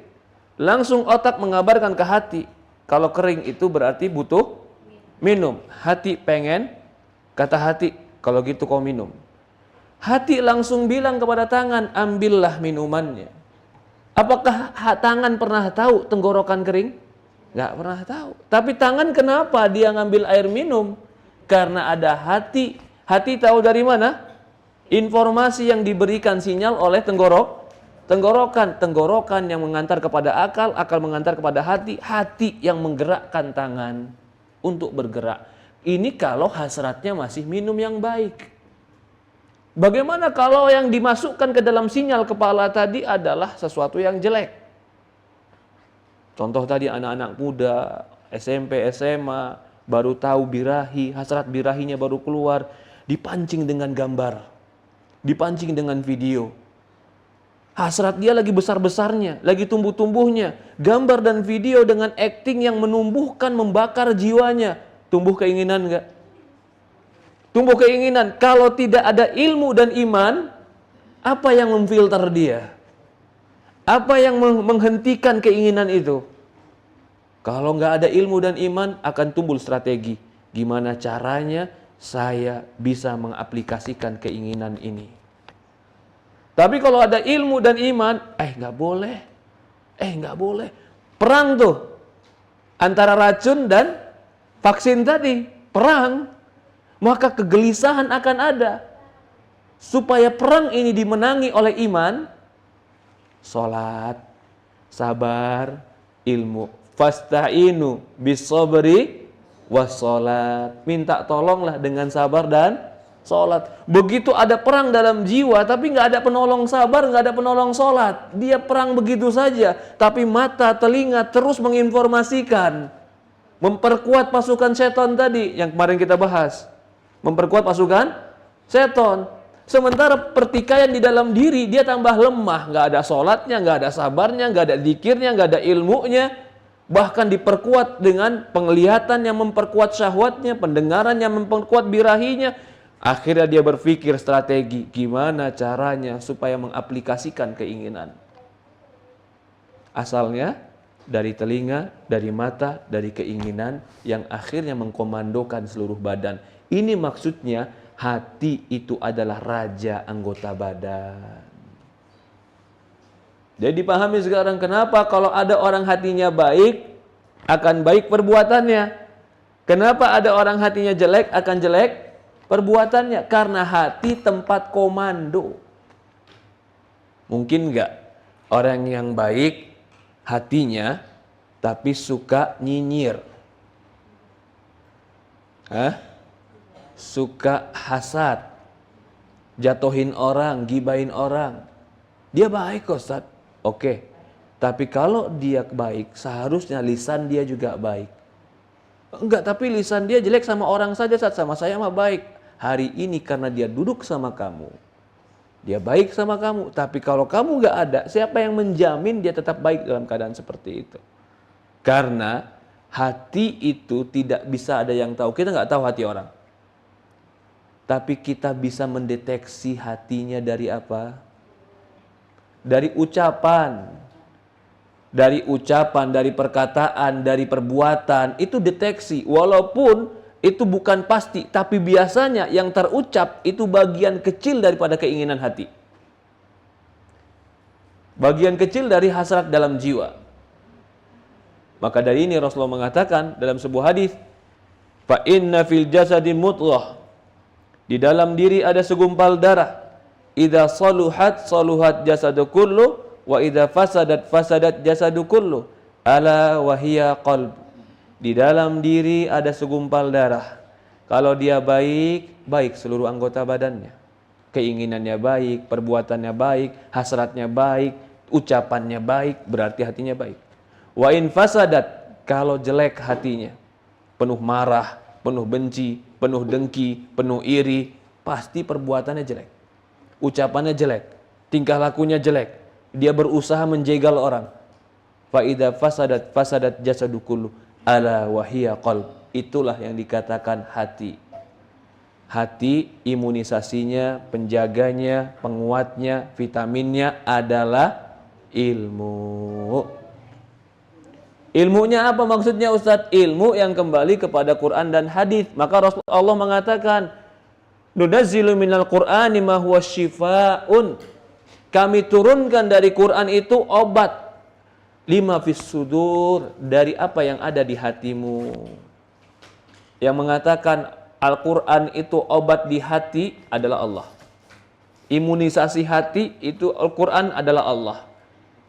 Langsung otak mengabarkan ke hati, kalau kering itu berarti butuh minum. Hati pengen, kata hati, kalau gitu kau minum. Hati langsung bilang kepada tangan, ambillah minumannya. Apakah tangan pernah tahu tenggorokan kering? Nggak pernah tahu. Tapi tangan kenapa dia ngambil air minum? Karena ada hati. Hati tahu dari mana? Informasi yang diberikan sinyal oleh tenggorokan. Tenggorokan yang mengantar kepada akal, akal mengantar kepada hati, hati yang menggerakkan tangan untuk bergerak. Ini kalau hasratnya masih minum yang baik. Bagaimana kalau yang dimasukkan ke dalam sinyal kepala tadi adalah sesuatu yang jelek? Contoh tadi anak-anak muda, SMP, SMA, baru tahu birahi, hasrat birahinya baru keluar, dipancing dengan gambar, dipancing dengan video. Hasrat dia lagi besar-besarnya, lagi tumbuh-tumbuhnya. Gambar dan video dengan acting yang menumbuhkan, membakar jiwanya. Tumbuh keinginan enggak? Tumbuh keinginan. Kalau tidak ada ilmu dan iman, apa yang memfilter dia? Apa yang menghentikan keinginan itu? Kalau nggak ada ilmu dan iman, akan tumbuh strategi. Gimana caranya saya bisa mengaplikasikan keinginan ini? Tapi kalau ada ilmu dan iman, nggak boleh. Perang tuh antara racun dan vaksin tadi, perang. Maka kegelisahan akan ada. Supaya perang ini dimenangi oleh iman, salat, sabar, ilmu. Fasta'inu bis-sabri was-salat. Minta tolonglah dengan sabar dan salat. Begitu ada perang dalam jiwa, tapi nggak ada penolong sabar, nggak ada penolong salat. Dia perang begitu saja, tapi mata, telinga terus menginformasikan. Memperkuat pasukan setan tadi yang kemarin kita bahas. Memperkuat pasukan setan. Sementara pertikaian di dalam diri dia tambah lemah, nggak ada sholatnya, nggak ada sabarnya, nggak ada zikirnya, nggak ada ilmunya. Bahkan diperkuat dengan penglihatan yang memperkuat syahwatnya, pendengaran yang memperkuat birahinya. Akhirnya dia berpikir strategi, gimana caranya supaya mengaplikasikan keinginan. Asalnya dari telinga, dari mata, dari keinginan yang akhirnya mengkomandokan seluruh badan. Ini maksudnya hati itu adalah raja anggota badan. Jadi dipahami sekarang kenapa kalau ada orang hatinya baik, akan baik perbuatannya. Kenapa ada orang hatinya jelek, akan jelek perbuatannya. Karena hati tempat komando. Mungkin enggak orang yang baik hatinya, tapi suka nyinyir. Suka hasad, jatuhin orang, gibahin orang. Dia baik kok Ustaz. Oke. Tapi kalau dia baik, seharusnya lisan dia juga baik. Enggak, tapi lisan dia jelek sama orang saja Ustaz, sama saya mah baik. Hari ini karena dia duduk sama kamu, dia baik sama kamu. Tapi kalau kamu enggak ada, siapa yang menjamin dia tetap baik dalam keadaan seperti itu? Karena hati itu tidak bisa ada yang tahu. Kita enggak tahu hati orang. Tapi kita bisa mendeteksi hatinya dari apa? Dari ucapan. Dari ucapan, dari perkataan, dari perbuatan. Itu deteksi. Walaupun itu bukan pasti. Tapi biasanya yang terucap itu bagian kecil daripada keinginan hati. Bagian kecil dari hasrat dalam jiwa. Maka dari ini Rasulullah mengatakan dalam sebuah hadis, fa inna fil jasadi mudghah. Di dalam diri ada segumpal darah. Idza saluhat saluhat jasadu kullu wa idza fasadat fasadat jasadu kullu. Ala wa hiya qalb. Di dalam diri ada segumpal darah. Kalau dia baik, baik seluruh anggota badannya. Keinginannya baik, perbuatannya baik, hasratnya baik, ucapannya baik, berarti hatinya baik. Wa in fasadat, kalau jelek hatinya, penuh marah, penuh benci, penuh dengki, penuh iri, pasti perbuatannya jelek. Ucapannya jelek, tingkah lakunya jelek. Dia berusaha menjegal orang. Fa idza fasadat fasadat jasadu kullu ala wa hiya qalb. Itulah yang dikatakan hati. Hati imunisasinya, penjaganya, penguatnya, vitaminnya adalah ilmu. Ilmunya apa maksudnya Ustadz? Ilmu yang kembali kepada Quran dan hadis. Maka Rasulullah mengatakan, "Nunazzilu minal Qur'ani ma huwa syifaa'un." Kami turunkan dari Quran itu obat. Lima fis sudur, dari apa yang ada di hatimu. Yang mengatakan Al-Quran itu obat di hati adalah Allah. Imunisasi hati itu Al-Quran adalah Allah.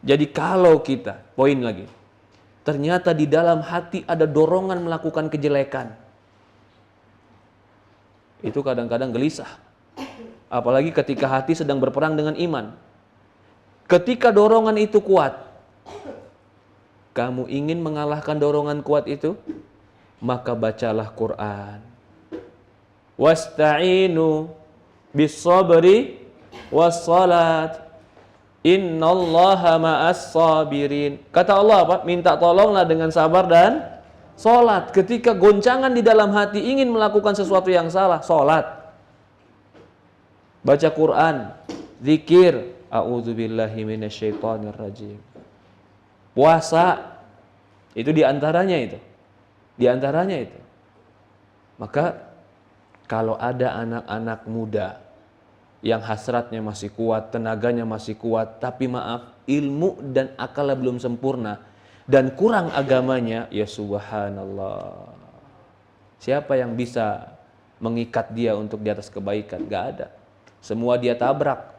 Jadi kalau kita, poin lagi, ternyata di dalam hati ada dorongan melakukan kejelekan. Itu kadang-kadang gelisah. Apalagi ketika hati sedang berperang dengan iman. Ketika dorongan itu kuat, kamu ingin mengalahkan dorongan kuat itu, maka bacalah Quran. Wasta'inu bis-sabri was-salat. Innallaha ma'as sabirin. Kata Allah apa? Minta tolonglah dengan sabar dan salat. Ketika goncangan di dalam hati ingin melakukan sesuatu yang salah, salat. Baca Quran, zikir, a'udzubillahi minasyaitonirrajim. Puasa, itu diantaranya itu. Diantaranya itu. Maka kalau ada anak-anak muda yang hasratnya masih kuat, tenaganya masih kuat, tapi maaf, ilmu dan akalnya belum sempurna dan kurang agamanya, ya subhanallah. Siapa yang bisa mengikat dia untuk di atas kebaikan? Gak ada. Semua dia tabrak,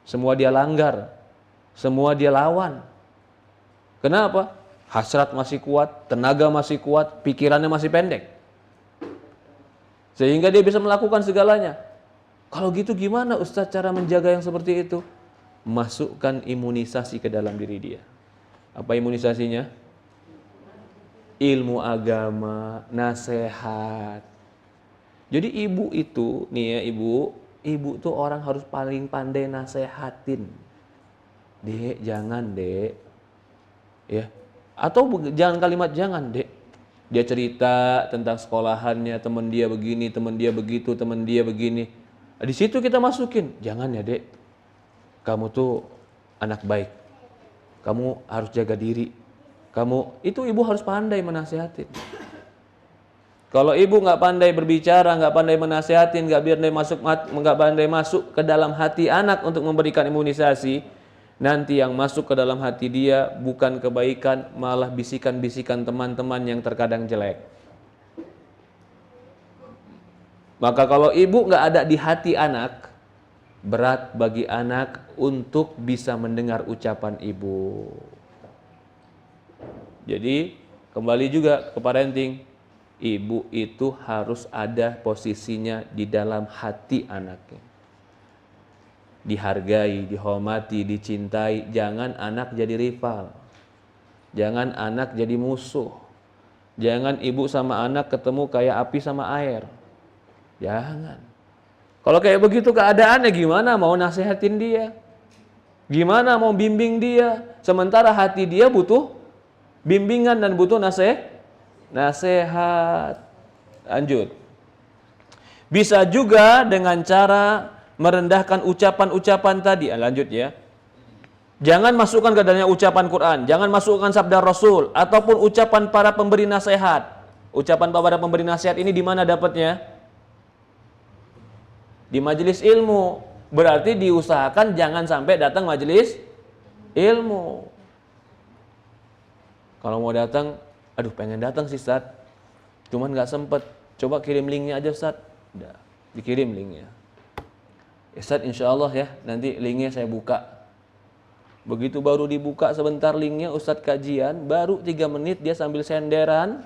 semua dia langgar, semua dia lawan. Kenapa? Hasrat masih kuat, tenaga masih kuat, pikirannya masih pendek. Sehingga dia bisa melakukan segalanya. Kalau gitu gimana Ustaz cara menjaga yang seperti itu? Masukkan imunisasi ke dalam diri dia. Apa imunisasinya? Ilmu agama, nasihat. Jadi ibu itu, nih ya ibu tuh orang harus paling pandai nasehatin. Dek, jangan dek. Ya. Atau jangan kalimat jangan dek. Dia cerita tentang sekolahannya, teman dia begini, teman dia begitu, teman dia begini. Di situ kita masukin, jangan ya dek. Kamu tuh anak baik. Kamu harus jaga diri. Itu ibu harus pandai menasihatin. Kalau ibu nggak pandai berbicara, nggak pandai menasihatin, nggak pandai masuk ke dalam hati anak untuk memberikan imunisasi, nanti yang masuk ke dalam hati dia bukan kebaikan, malah bisikan-bisikan teman-teman yang terkadang jelek. Maka kalau ibu nggak ada di hati anak, berat bagi anak untuk bisa mendengar ucapan ibu. Jadi kembali juga ke parenting. Ibu itu harus ada posisinya di dalam hati anaknya. Dihargai, dihormati, dicintai. Jangan anak jadi rival. Jangan anak jadi musuh. Jangan ibu sama anak ketemu kayak api sama air. Jangan. Kalau kayak begitu keadaannya gimana mau nasihatin dia? Gimana mau bimbing dia? Sementara hati dia butuh bimbingan dan butuh nasihat. Lanjut. Bisa juga dengan cara merendahkan ucapan-ucapan tadi. Lanjut ya. Jangan masukkan ke dalamnya ucapan Quran, jangan masukkan sabda Rasul ataupun ucapan para pemberi nasihat. Ucapan para pemberi nasihat ini di mana dapatnya? Di majelis ilmu. Berarti diusahakan jangan sampai datang majelis ilmu. Kalau mau datang, aduh pengen datang sih Ustaz, cuman gak sempet. Coba kirim linknya aja Ustaz. Udah, dikirim linknya. Ustaz insya Allah ya, nanti linknya saya buka. Begitu baru dibuka sebentar linknya, Ustaz kajian, baru 3 menit dia sambil senderan.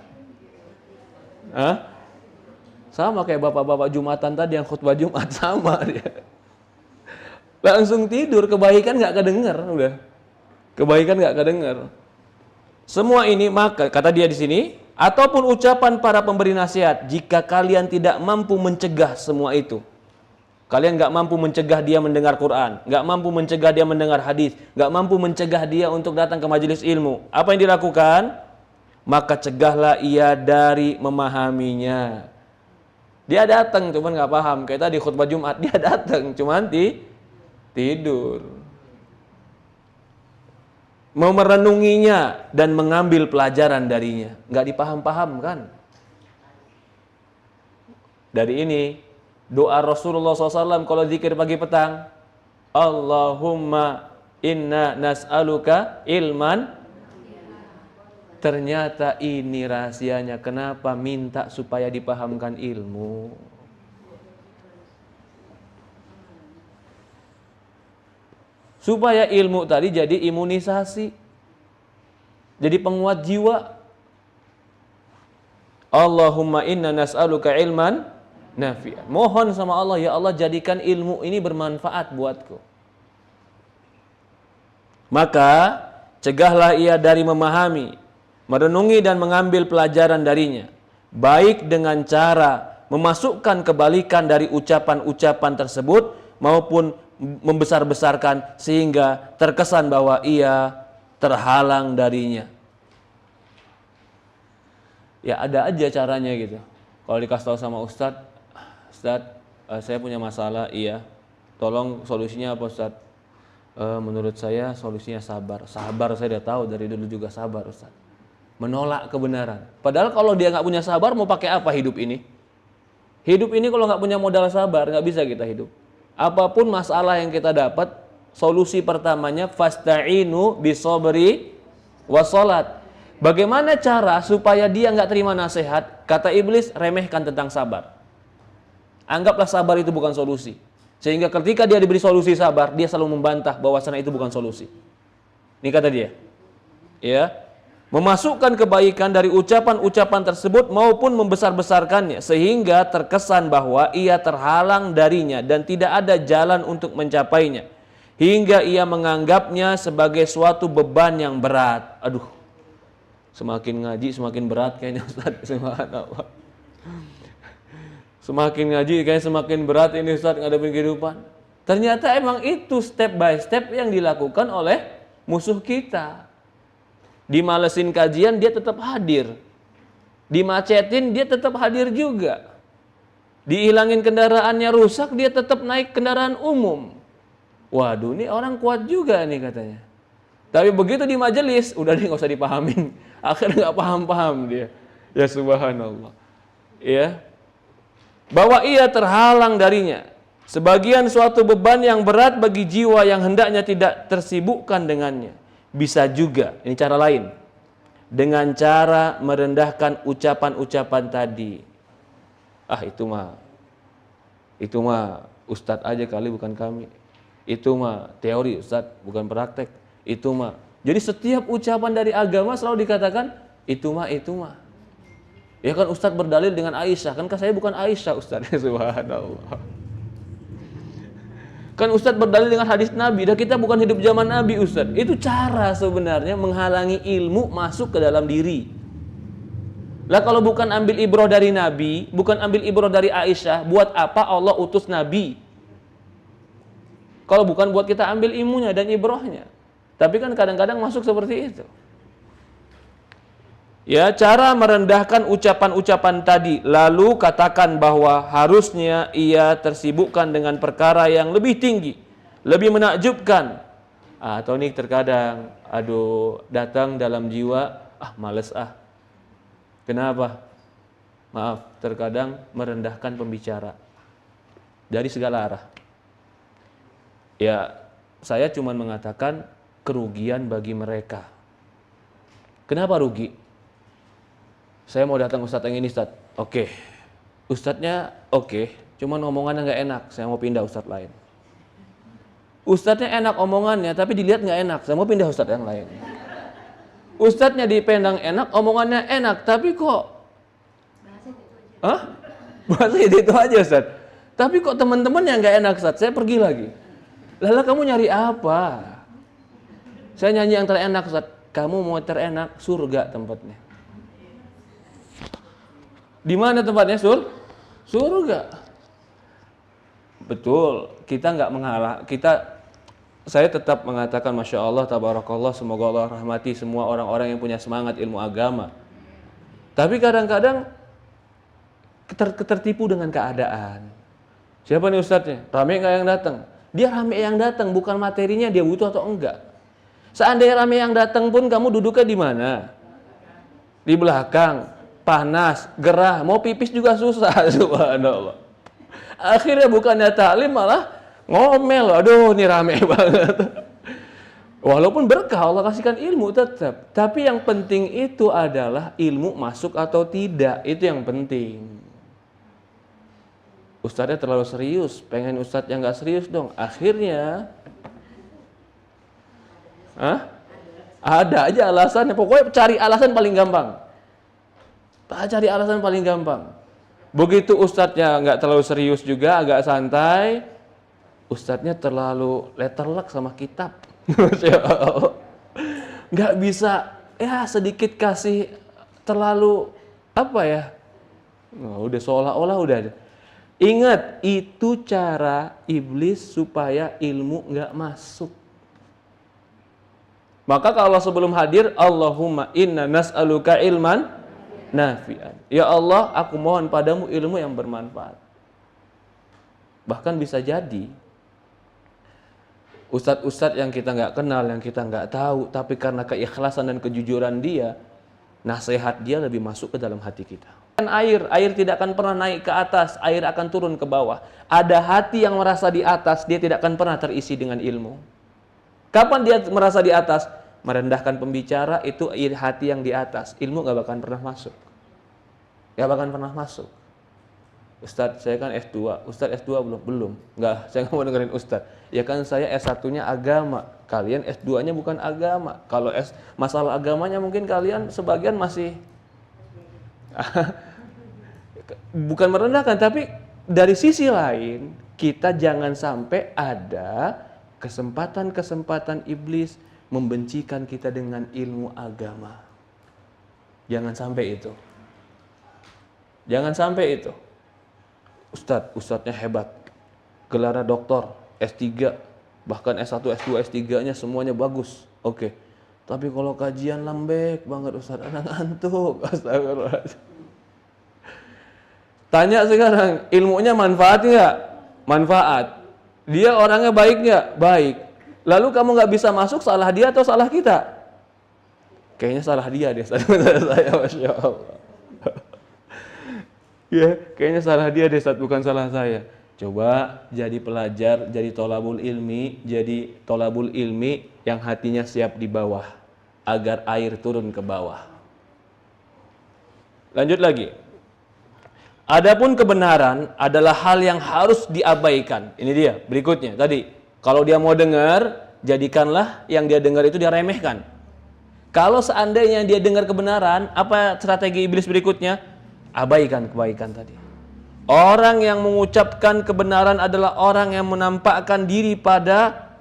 Sama kayak bapak-bapak Jumatan tadi yang khutbah Jumat, sama dia. Langsung tidur, kebaikan gak kedenger udah. Kebaikan gak kedenger. Semua ini maka kata dia di sini, ataupun ucapan para pemberi nasihat, jika kalian tidak mampu mencegah semua itu. Kalian nggak mampu mencegah dia mendengar Quran, nggak mampu mencegah dia mendengar hadis, nggak mampu mencegah dia untuk datang ke majelis ilmu. Apa yang dilakukan? Maka cegahlah ia dari memahaminya. Dia datang cuman nggak paham. Kayak tadi khutbah Jumat, dia datang cuman tidur. Mau merenunginya dan mengambil pelajaran darinya, nggak dipaham-pahamkan. Dari ini doa Rasulullah SAW kalau zikir pagi petang, Allahumma inna nas'aluka ilman. Ternyata ini rahasianya kenapa minta supaya dipahamkan ilmu. Supaya ilmu tadi jadi imunisasi, jadi penguat jiwa. Allahumma inna nas'aluka ilman nafi'an. Mohon sama Allah, ya Allah jadikan ilmu ini bermanfaat buatku. Maka cegahlah ia dari memahami, merenungi dan mengambil pelajaran darinya, baik dengan cara memasukkan kebalikan dari ucapan-ucapan tersebut maupun membesar-besarkan sehingga terkesan bahwa ia terhalang darinya. Ya ada aja caranya gitu. Kalau dikasih tahu sama Ustadz, saya punya masalah, iya. Tolong solusinya apa Ustadz? Menurut saya solusinya sabar. Sabar saya udah tahu dari dulu juga sabar Ustadz. Menolak kebenaran. Padahal kalau dia nggak punya sabar mau pakai apa hidup ini? Hidup ini kalau nggak punya modal sabar nggak bisa kita hidup. Apapun masalah yang kita dapat, solusi pertamanya fasta'inu bisobri wassalat. Bagaimana cara supaya dia nggak terima nasihat? Kata iblis, remehkan tentang sabar. Anggaplah sabar itu bukan solusi. Sehingga ketika dia diberi solusi sabar, dia selalu membantah bahwasanya itu bukan solusi. Ini kata dia. Ya, memasukkan kebaikan dari ucapan-ucapan tersebut maupun membesar-besarkannya sehingga terkesan bahwa ia terhalang darinya dan tidak ada jalan untuk mencapainya. Hingga ia menganggapnya sebagai suatu beban yang berat. Aduh. Semakin ngaji semakin berat kayaknya Ustaz. Subhanallah. Semakin ngaji kayaknya semakin berat ini Ustaz ngadepin kehidupan. Ternyata emang itu step by step yang dilakukan oleh musuh kita. Dimalesin kajian dia tetap hadir. Dimacetin dia tetap hadir juga. Dihilangin kendaraannya rusak dia tetap naik kendaraan umum. Waduh ini orang kuat juga nih katanya. Tapi begitu di majelis udah dia nggak usah dipahamin. Akhirnya nggak paham-paham dia. Ya subhanallah. Ya. Bahwa ia terhalang darinya. Sebagian suatu beban yang berat bagi jiwa yang hendaknya tidak tersibukkan dengannya. Bisa juga, ini cara lain. Dengan cara merendahkan ucapan-ucapan tadi. Ah itu mah Ustadz aja kali bukan kami. Itu mah teori Ustadz bukan praktek. Itu mah. Jadi setiap ucapan dari agama selalu dikatakan itu mah. Ya kan Ustadz berdalil dengan Aisyah. Kan saya bukan Aisyah Ustadz. Subhanallah. Kan Ustadz berdalil dengan hadis Nabi. Dan kita bukan hidup zaman Nabi Ustadz. Itu cara sebenarnya menghalangi ilmu masuk ke dalam diri. Lah kalau bukan ambil ibrah dari Nabi, bukan ambil ibrah dari Aisyah, buat apa Allah utus Nabi? Kalau bukan buat kita ambil ilmunya dan ibrahnya. Tapi kan kadang-kadang masuk seperti itu. Ya, cara merendahkan ucapan-ucapan tadi, lalu katakan bahwa harusnya ia tersibukkan dengan perkara yang lebih tinggi, lebih menakjubkan. Atau nih terkadang, aduh, datang dalam jiwa, males Kenapa? Maaf, terkadang merendahkan pembicara dari segala arah. Ya, saya cuma mengatakan kerugian bagi mereka. Kenapa rugi? Saya mau datang Ustadz yang ini Ustadz. Oke. Ustadznya oke, cuman omongannya nggak enak. Saya mau pindah Ustadz lain. Ustadznya enak omongannya, tapi dilihat nggak enak. Saya mau pindah Ustadz yang lain. Ustadznya dipandang enak, omongannya enak, tapi kok bahasa itu aja Ustadz. Tapi kok teman-teman yang nggak enak Ustadz, saya pergi lagi. Lala kamu nyari apa? Saya nyanyi yang terenak Ustadz. Kamu mau terenak, surga tempatnya. Di mana tempatnya surga? Betul, kita nggak mengalah. Saya tetap mengatakan Masya Allah, Tabarakallah, semoga Allah rahmati semua orang-orang yang punya semangat ilmu agama. Tapi kadang-kadang tertipu dengan keadaan. Siapa nih Ustadznya? Rame nggak yang datang? Dia rame yang datang, bukan materinya dia butuh atau enggak. Seandainya rame yang datang pun kamu duduknya di mana? Di belakang, panas, gerah, mau pipis juga susah. Subhanallah. Akhirnya bukannya taklim malah ngomel. Aduh, ini rame banget. Walaupun berkah Allah kasihkan ilmu tetap, tapi yang penting itu adalah ilmu masuk atau tidak. Itu yang penting. Ustadznya terlalu serius, pengen ustadz yang gak serius dong. Akhirnya ada aja alasannya. Pokoknya cari alasan paling gampang. Cari alasan paling gampang. Begitu ustadznya nggak terlalu serius juga, agak santai, ustadznya terlalu letterlock sama kitab. Masya Allah. Nggak bisa, ya sedikit kasih terlalu, apa ya, nah, udah seolah-olah udah. Ingat, itu cara iblis supaya ilmu nggak masuk. Maka kalau sebelum hadir, Allahumma inna nas'aluka ilman nafi'an. Ya Allah, aku mohon padamu ilmu yang bermanfaat. Bahkan bisa jadi ustadz-ustadz yang kita nggak kenal, yang kita nggak tahu, tapi karena keikhlasan dan kejujuran dia, nasihat dia lebih masuk ke dalam hati kita. Air tidak akan pernah naik ke atas, air akan turun ke bawah. Ada hati yang merasa di atas, dia tidak akan pernah terisi dengan ilmu. Kapan dia merasa di atas? Merendahkan pembicara, itu hati yang di atas. Ilmu gak bakalan pernah masuk. Gak bakalan pernah masuk. Ustadz, saya kan S2. Ustadz S2 belum? Belum. Enggak, saya gak mau dengerin Ustadz. Ya kan saya S1-nya agama. Kalian S2-nya bukan agama. Kalau masalah agamanya mungkin kalian sebagian masih bukan merendahkan, tapi dari sisi lain kita jangan sampai ada kesempatan-kesempatan iblis membencikan kita dengan ilmu agama. Jangan sampai itu. Jangan sampai itu. Ustadznya hebat, gelarnya doktor, S3, bahkan S1, S2, S3-nya semuanya bagus. Oke. Tapi kalau kajian lembek banget Ustadz, anak ngantuk. Astagfirullahaladzim. Tanya sekarang, ilmunya manfaat nggak? Manfaat. Dia orangnya baik nggak? Baik. Lalu kamu nggak bisa masuk, salah dia atau salah kita? Kayaknya salah dia deh, saya Masya Allah. Ya, kayaknya salah dia deh, bukan salah saya. Coba jadi pelajar, jadi tolabul ilmi yang hatinya siap di bawah, agar air turun ke bawah. Lanjut lagi. Adapun kebenaran adalah hal yang harus diabaikan. Ini dia, berikutnya. Tadi, kalau dia mau dengar, jadikanlah yang dia dengar itu dia remehkan. Kalau seandainya dia dengar kebenaran, apa strategi iblis berikutnya? Abaikan kebaikan tadi. Orang yang mengucapkan kebenaran adalah orang yang menampakkan diri pada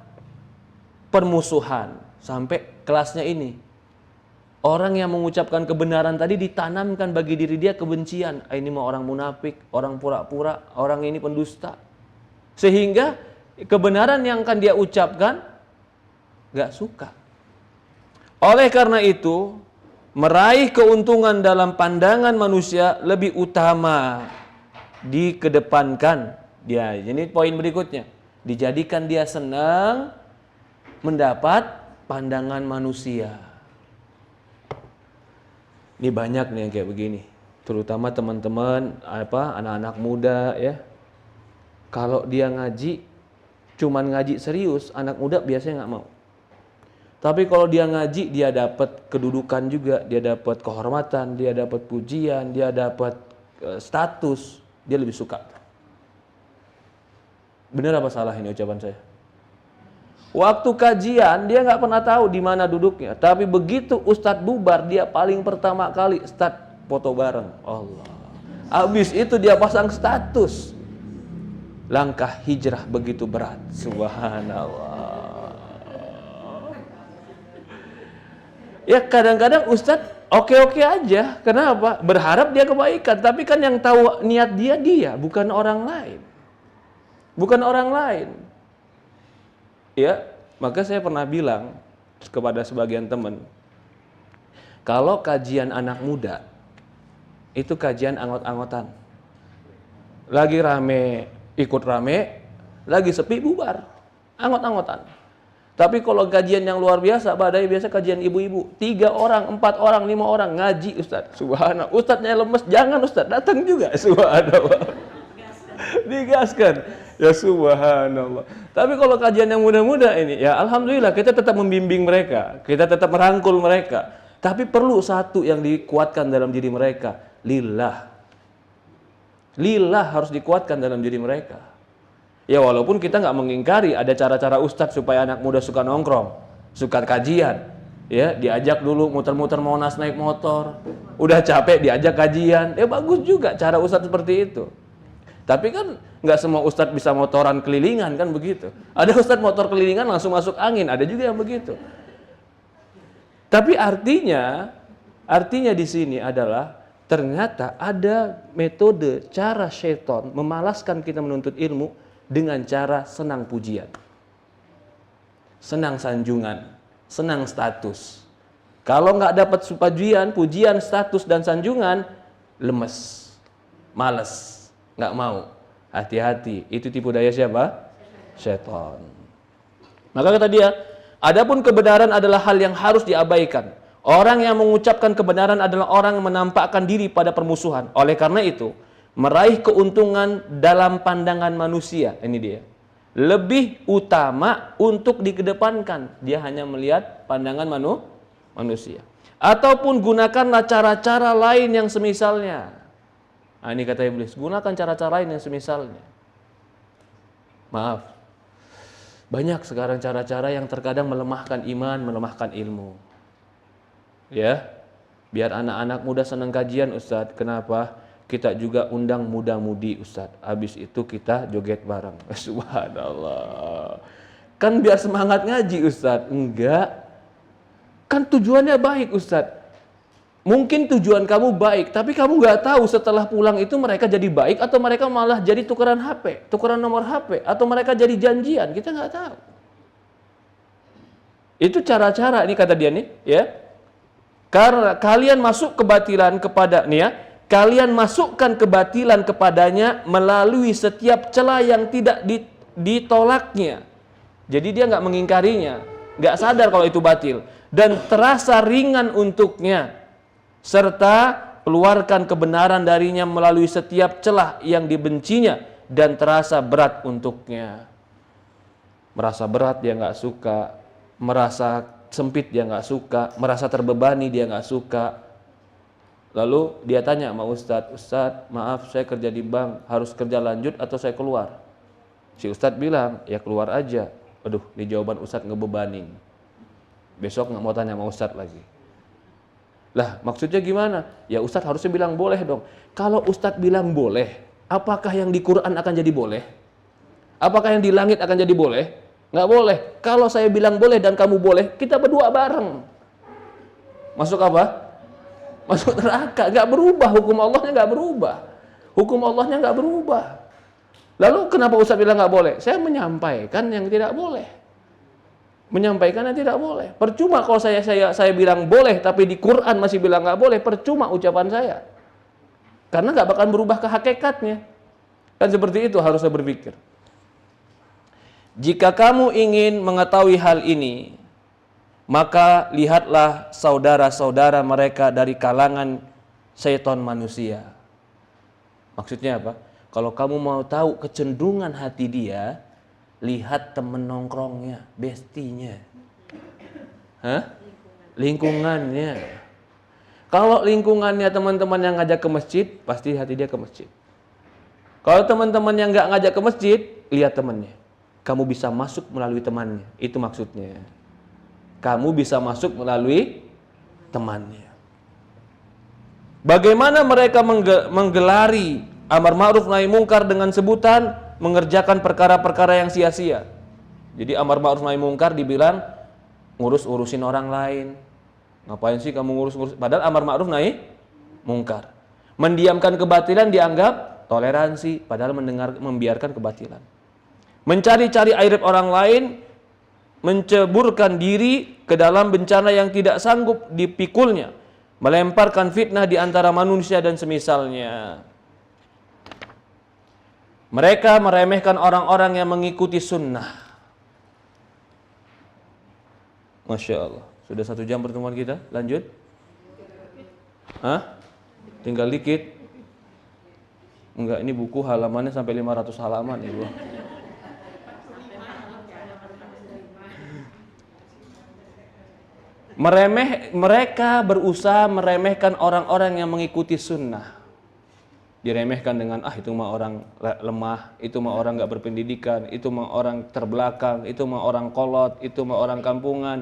permusuhan. Sampai kelasnya ini. Orang yang mengucapkan kebenaran tadi ditanamkan bagi diri dia kebencian. Ini mah orang munafik, orang pura-pura, orang ini pendusta. Sehingga kebenaran yang akan dia ucapkan gak suka. Oleh karena itu, meraih keuntungan dalam pandangan manusia lebih utama dikedepankan. Ini poin berikutnya. Dijadikan dia senang mendapat pandangan manusia. Ini banyak nih yang kayak begini, terutama teman-teman anak-anak muda ya. Kalau dia ngaji, cuman ngaji serius, anak muda biasanya nggak mau. Tapi kalau dia ngaji, dia dapat kedudukan juga, dia dapat kehormatan, dia dapat pujian, dia dapat status, dia lebih suka. Benar apa salah ini ucapan saya? Waktu kajian dia nggak pernah tahu di mana duduknya, tapi begitu Ustadz bubar dia paling pertama kali Ustadz foto bareng. Allah. Habis itu dia pasang status. Langkah hijrah begitu berat. Subhanallah. Ya kadang-kadang Ustadz oke-oke aja. Kenapa? Berharap dia kebaikan, tapi kan yang tahu niat dia, bukan orang lain. Bukan orang lain. Ya, maka saya pernah bilang kepada sebagian teman, kalau kajian anak muda itu kajian anggot-anggotan. Lagi rame, ikut rame, lagi sepi bubar. Anggot-anggotan. Tapi kalau kajian yang luar biasa, badai biasa kajian ibu-ibu, 3 orang, 4 orang, 5 orang ngaji Ustadz. Subhanallah. Ustadznya lemes, jangan Ustadz, datang juga. Subhanallah. Digaskan. Ya subhanallah. Tapi kalau kajian yang muda-muda ini, ya alhamdulillah kita tetap membimbing mereka, kita tetap merangkul mereka. Tapi perlu satu yang dikuatkan dalam diri mereka, lillah. Lillah harus dikuatkan dalam diri mereka. Ya walaupun kita nggak mengingkari ada cara-cara ustadz supaya anak muda suka nongkrong, suka kajian. Ya, diajak dulu muter-muter Monas naik motor. Udah capek diajak kajian. Ya bagus juga cara ustadz seperti itu. Tapi kan nggak semua ustadz bisa motoran kelilingan kan begitu. Ada ustadz motor kelilingan langsung masuk angin, ada juga yang begitu. Tapi artinya di sini adalah ternyata ada metode cara syaitan memalaskan kita menuntut ilmu dengan cara senang pujian. Senang sanjungan, senang status. Kalau nggak dapat pujian, status dan sanjungan, lemes, males, nggak mau. Hati-hati, itu tipu daya siapa? Syaitan. Maka kata dia, adapun kebenaran adalah hal yang harus diabaikan. Orang yang mengucapkan kebenaran adalah orang yang menampakkan diri pada permusuhan. Oleh karena itu, meraih keuntungan dalam pandangan manusia, ini dia, lebih utama untuk dikedepankan. Dia hanya melihat pandangan manusia. Ataupun gunakanlah cara-cara lain yang semisalnya. Nah, ini kata iblis, gunakan cara-cara lain yang semisalnya. Maaf, banyak sekarang cara-cara yang terkadang melemahkan iman, melemahkan ilmu. Ya, biar anak-anak muda senang kajian, Ustadz. Kenapa? Kita juga undang muda-mudi, Ustadz. Habis itu kita joget bareng. Subhanallah. Kan biar semangat ngaji, Ustadz. Enggak. Kan tujuannya baik, Ustadz. Mungkin tujuan kamu baik, tapi kamu nggak tahu setelah pulang itu mereka jadi baik atau mereka malah jadi tukeran HP, tukeran nomor HP, atau mereka jadi janjian. Kita nggak tahu. Itu cara-cara, ini kata dia nih, ya. Karena kalian masuk kebatilan kepada, nih ya, kalian masukkan kebatilan kepadanya melalui setiap celah yang tidak ditolaknya. Jadi dia nggak mengingkarinya, nggak sadar kalau itu batil, dan terasa ringan untuknya, serta keluarkan kebenaran darinya melalui setiap celah yang dibencinya dan terasa berat untuknya. Merasa berat dia nggak suka, merasa sempit dia nggak suka, merasa terbebani dia nggak suka. Lalu dia tanya sama Ustadz, Ustadz maaf saya kerja di bank, harus kerja lanjut atau saya keluar? Si Ustadz bilang, ya keluar aja. Aduh, di jawaban Ustadz ngebebanin. Besok nggak mau tanya sama Ustadz lagi. Lah maksudnya gimana? Ya Ustadz harusnya bilang boleh dong. Kalau Ustadz bilang boleh, apakah yang di Quran akan jadi boleh? Apakah yang di langit akan jadi boleh? Nggak boleh. Kalau saya bilang boleh dan kamu boleh, kita berdua bareng. Masuk apa? Masuk neraka. Nggak berubah, hukum Allahnya nggak berubah. Hukum Allahnya nggak berubah. Lalu kenapa Ustaz bilang nggak boleh? Saya menyampaikan yang tidak boleh. Menyampaikan yang tidak boleh. Percuma kalau saya bilang boleh, tapi di Quran masih bilang nggak boleh. Percuma ucapan saya. Karena nggak bakal berubah ke hakikatnya. Kan seperti itu harusnya berpikir. Jika kamu ingin mengetahui hal ini, maka lihatlah saudara-saudara mereka dari kalangan syaitan manusia. Maksudnya apa? Kalau kamu mau tahu kecenderungan hati dia, lihat temen nongkrongnya, bestinya. Lingkungannya. Kalau lingkungannya teman-teman yang ngajak ke masjid, pasti hati dia ke masjid. Kalau teman-teman yang nggak ngajak ke masjid, lihat temannya. Kamu bisa masuk melalui temannya. Itu maksudnya. Kamu bisa masuk melalui temannya. Bagaimana mereka menggelari amar ma'ruf nahi mungkar dengan sebutan mengerjakan perkara-perkara yang sia-sia. Jadi amar ma'ruf nahi mungkar dibilang ngurus-urusin orang lain. Ngapain sih kamu ngurus-ngurus? Padahal amar ma'ruf nahi mungkar. Mendiamkan kebatilan dianggap toleransi, padahal membiarkan kebatilan. Mencari-cari aib orang lain, menceburkan diri ke dalam bencana yang tidak sanggup dipikulnya, melemparkan fitnah di antara manusia dan semisalnya. Mereka meremehkan orang-orang yang mengikuti sunnah. Masya Allah. Sudah 1 jam pertemuan kita. Lanjut. Tinggal dikit. Enggak, ini buku halamannya sampai 500 halaman Ibu. Mereka berusaha meremehkan orang-orang yang mengikuti sunnah. Diremehkan dengan itu mah orang lemah, itu mah orang nggak berpendidikan, itu mah orang terbelakang, itu mah orang kolot, itu mah orang kampungan.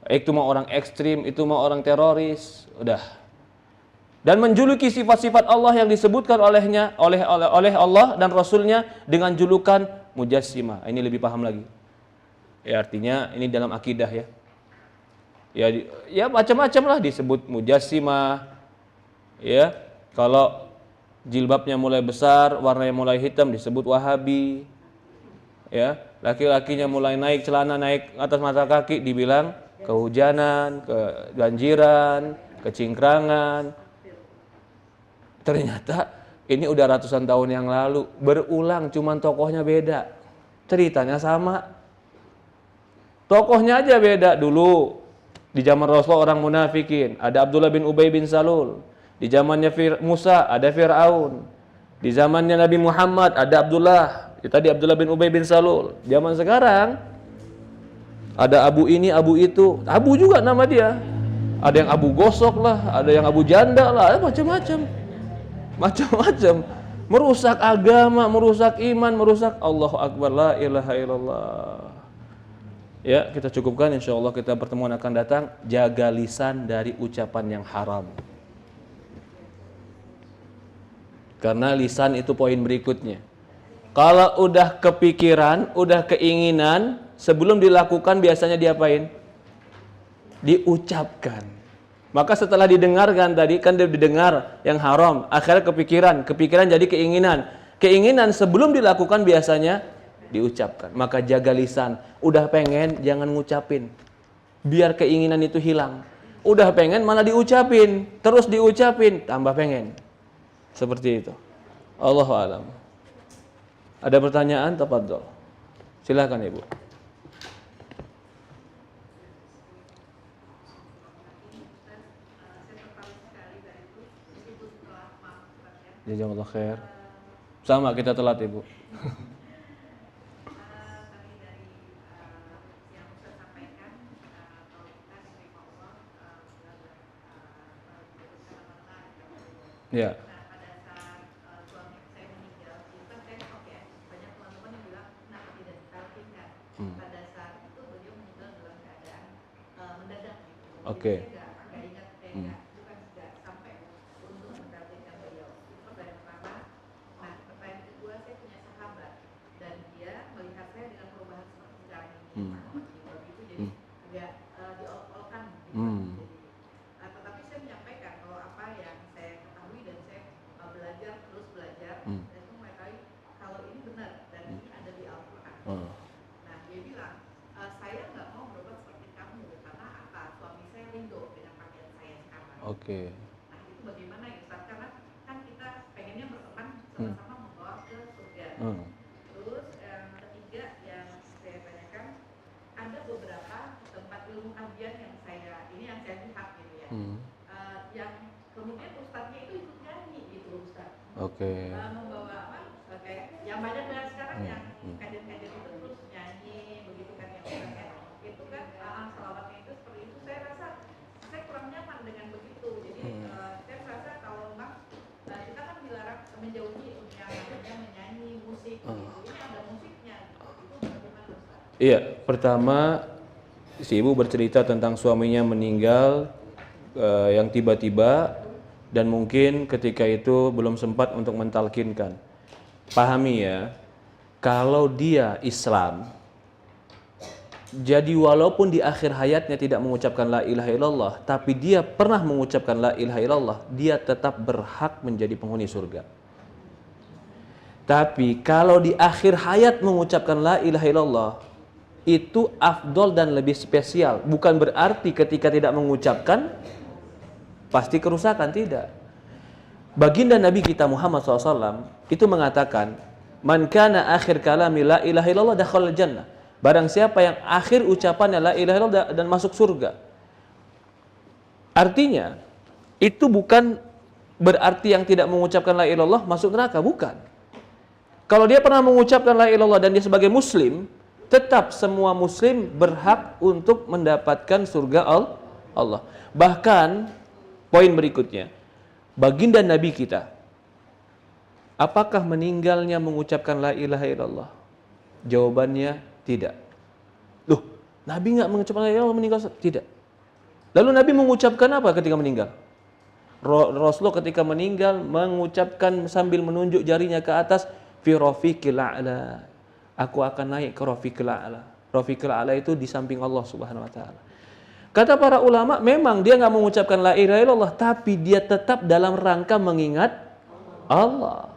Itu mau orang ekstrim, itu mau orang teroris, udah. Dan menjuluki sifat-sifat Allah yang disebutkan oleh Allah dan Rasulnya dengan julukan mujassimah. Ini lebih paham lagi. Ya, artinya ini dalam akidah ya. Ya macam-macam lah disebut mujassimah. Ya, kalau jilbabnya mulai besar, warnanya mulai hitam disebut Wahabi. Ya, laki-lakinya mulai naik celana naik atas mata kaki dibilang kehujanan, kebanjiran, kecingkrangan. Ternyata ini udah ratusan tahun yang lalu, berulang, cuman tokohnya beda. Ceritanya sama. Tokohnya aja beda. Dulu di zaman Rasulullah orang munafikin, ada Abdullah bin Ubay bin Salul. Di zamannya Musa ada Fir'aun. Di zamannya Nabi Muhammad ada Abdullah. Tadi Abdullah bin Ubay bin Salul. Zaman sekarang ada Abu ini, Abu itu. Abu juga nama dia. Ada yang Abu Gosok lah, ada yang Abu Janda lah, macam-macam. Macam-macam. Merusak agama, merusak iman, merusak Allahu Akbar, la ilaha illallah. Ya, kita cukupkan, insyaallah kita pertemuan akan datang. Jaga lisan dari ucapan yang haram. Karena lisan itu poin berikutnya. Kalau udah kepikiran, udah keinginan, sebelum dilakukan biasanya diapain? Diucapkan. Maka setelah didengarkan tadi, kan dia didengar yang haram, akhirnya kepikiran jadi keinginan. Keinginan sebelum dilakukan biasanya diucapkan. Maka jaga lisan. Udah pengen, jangan ngucapin. Biar keinginan itu hilang. Udah pengen, malah diucapin. Terus diucapin, tambah pengen. Seperti itu. Allahu a'lam. Ada pertanyaan? Tafadhol. Silakan Ibu. Jazakallahu khair. Sama kita telat Ibu. Ya. Oke. Tetapi saya menyampaikan kalau apa yang saya ketahui dan saya belajar terus belajar, dan itu mengetahui kalau ini benar dan ini ada di Al-Quran. Nah dia bilang saya nggak mau berbuat seperti kamu karena apa? Suami saya rindu dengan pakaian saya sekarang. Oke. Nah itu bagaimana ya Ustaz? Karena kan kita pengennya berteman sama-sama membawa ke surga. Terus yang ketiga yang saya tanyakan, ada beberapa tempat ilmu kajian yang saya lihat gitu ya, yang kemudian ustadznya itu ikut nyanyi gitu Ustaz. Oke. Membawa apa? Kayak yang banyak dari sekarang yang kajian-kajian itu terus nyanyi begitu kan yang ustadznya itu kan selawatnya itu seperti itu. Saya rasa saya kurang nyaman dengan begitu. Jadi saya rasa kalau memang kita kan dilarang menjauhi yang namanya menyanyi musik gitu. Ini ada musiknya gitu. Itu bagaimana Ustaz? Iya, pertama si ibu bercerita tentang suaminya meninggal yang tiba-tiba dan mungkin ketika itu belum sempat untuk mentalkinkan. Pahami ya, kalau dia Islam, jadi walaupun di akhir hayatnya tidak mengucapkan la ilaha illallah, tapi dia pernah mengucapkan la ilaha illallah, dia tetap berhak menjadi penghuni surga. Tapi kalau di akhir hayat mengucapkan la ilaha illallah, itu afdol dan lebih spesial. Bukan berarti ketika tidak mengucapkan pasti kerusakan, tidak. Baginda Nabi kita Muhammad SAW itu mengatakan, man kana akhir kalami la ilaha illallah dakhala jannah. Barang siapa yang akhir ucapannya la ilaha illallah dan masuk surga. Artinya itu bukan berarti yang tidak mengucapkan la ilaha illallah masuk neraka, bukan. Kalau dia pernah mengucapkan la ilaha illallah dan dia sebagai muslim, tetap semua muslim berhak untuk mendapatkan surga Allah. Bahkan poin berikutnya, baginda Nabi kita, apakah meninggalnya mengucapkan la ilaha illallah? Jawabannya tidak. Loh, Nabi nggak mengucapkan la ilaha illallah meninggal? Tidak. Lalu Nabi mengucapkan apa ketika meninggal? Rasulullah ketika meninggal mengucapkan sambil menunjuk jarinya ke atas, fi rafiqil a'la. Aku akan naik ke rafiqil a'la. Rafiqil a'la itu di samping Allah Subhanahu wa taala. Kata para ulama, memang dia nggak mengucapkan la ilaha illallah, tapi dia tetap dalam rangka mengingat Allah.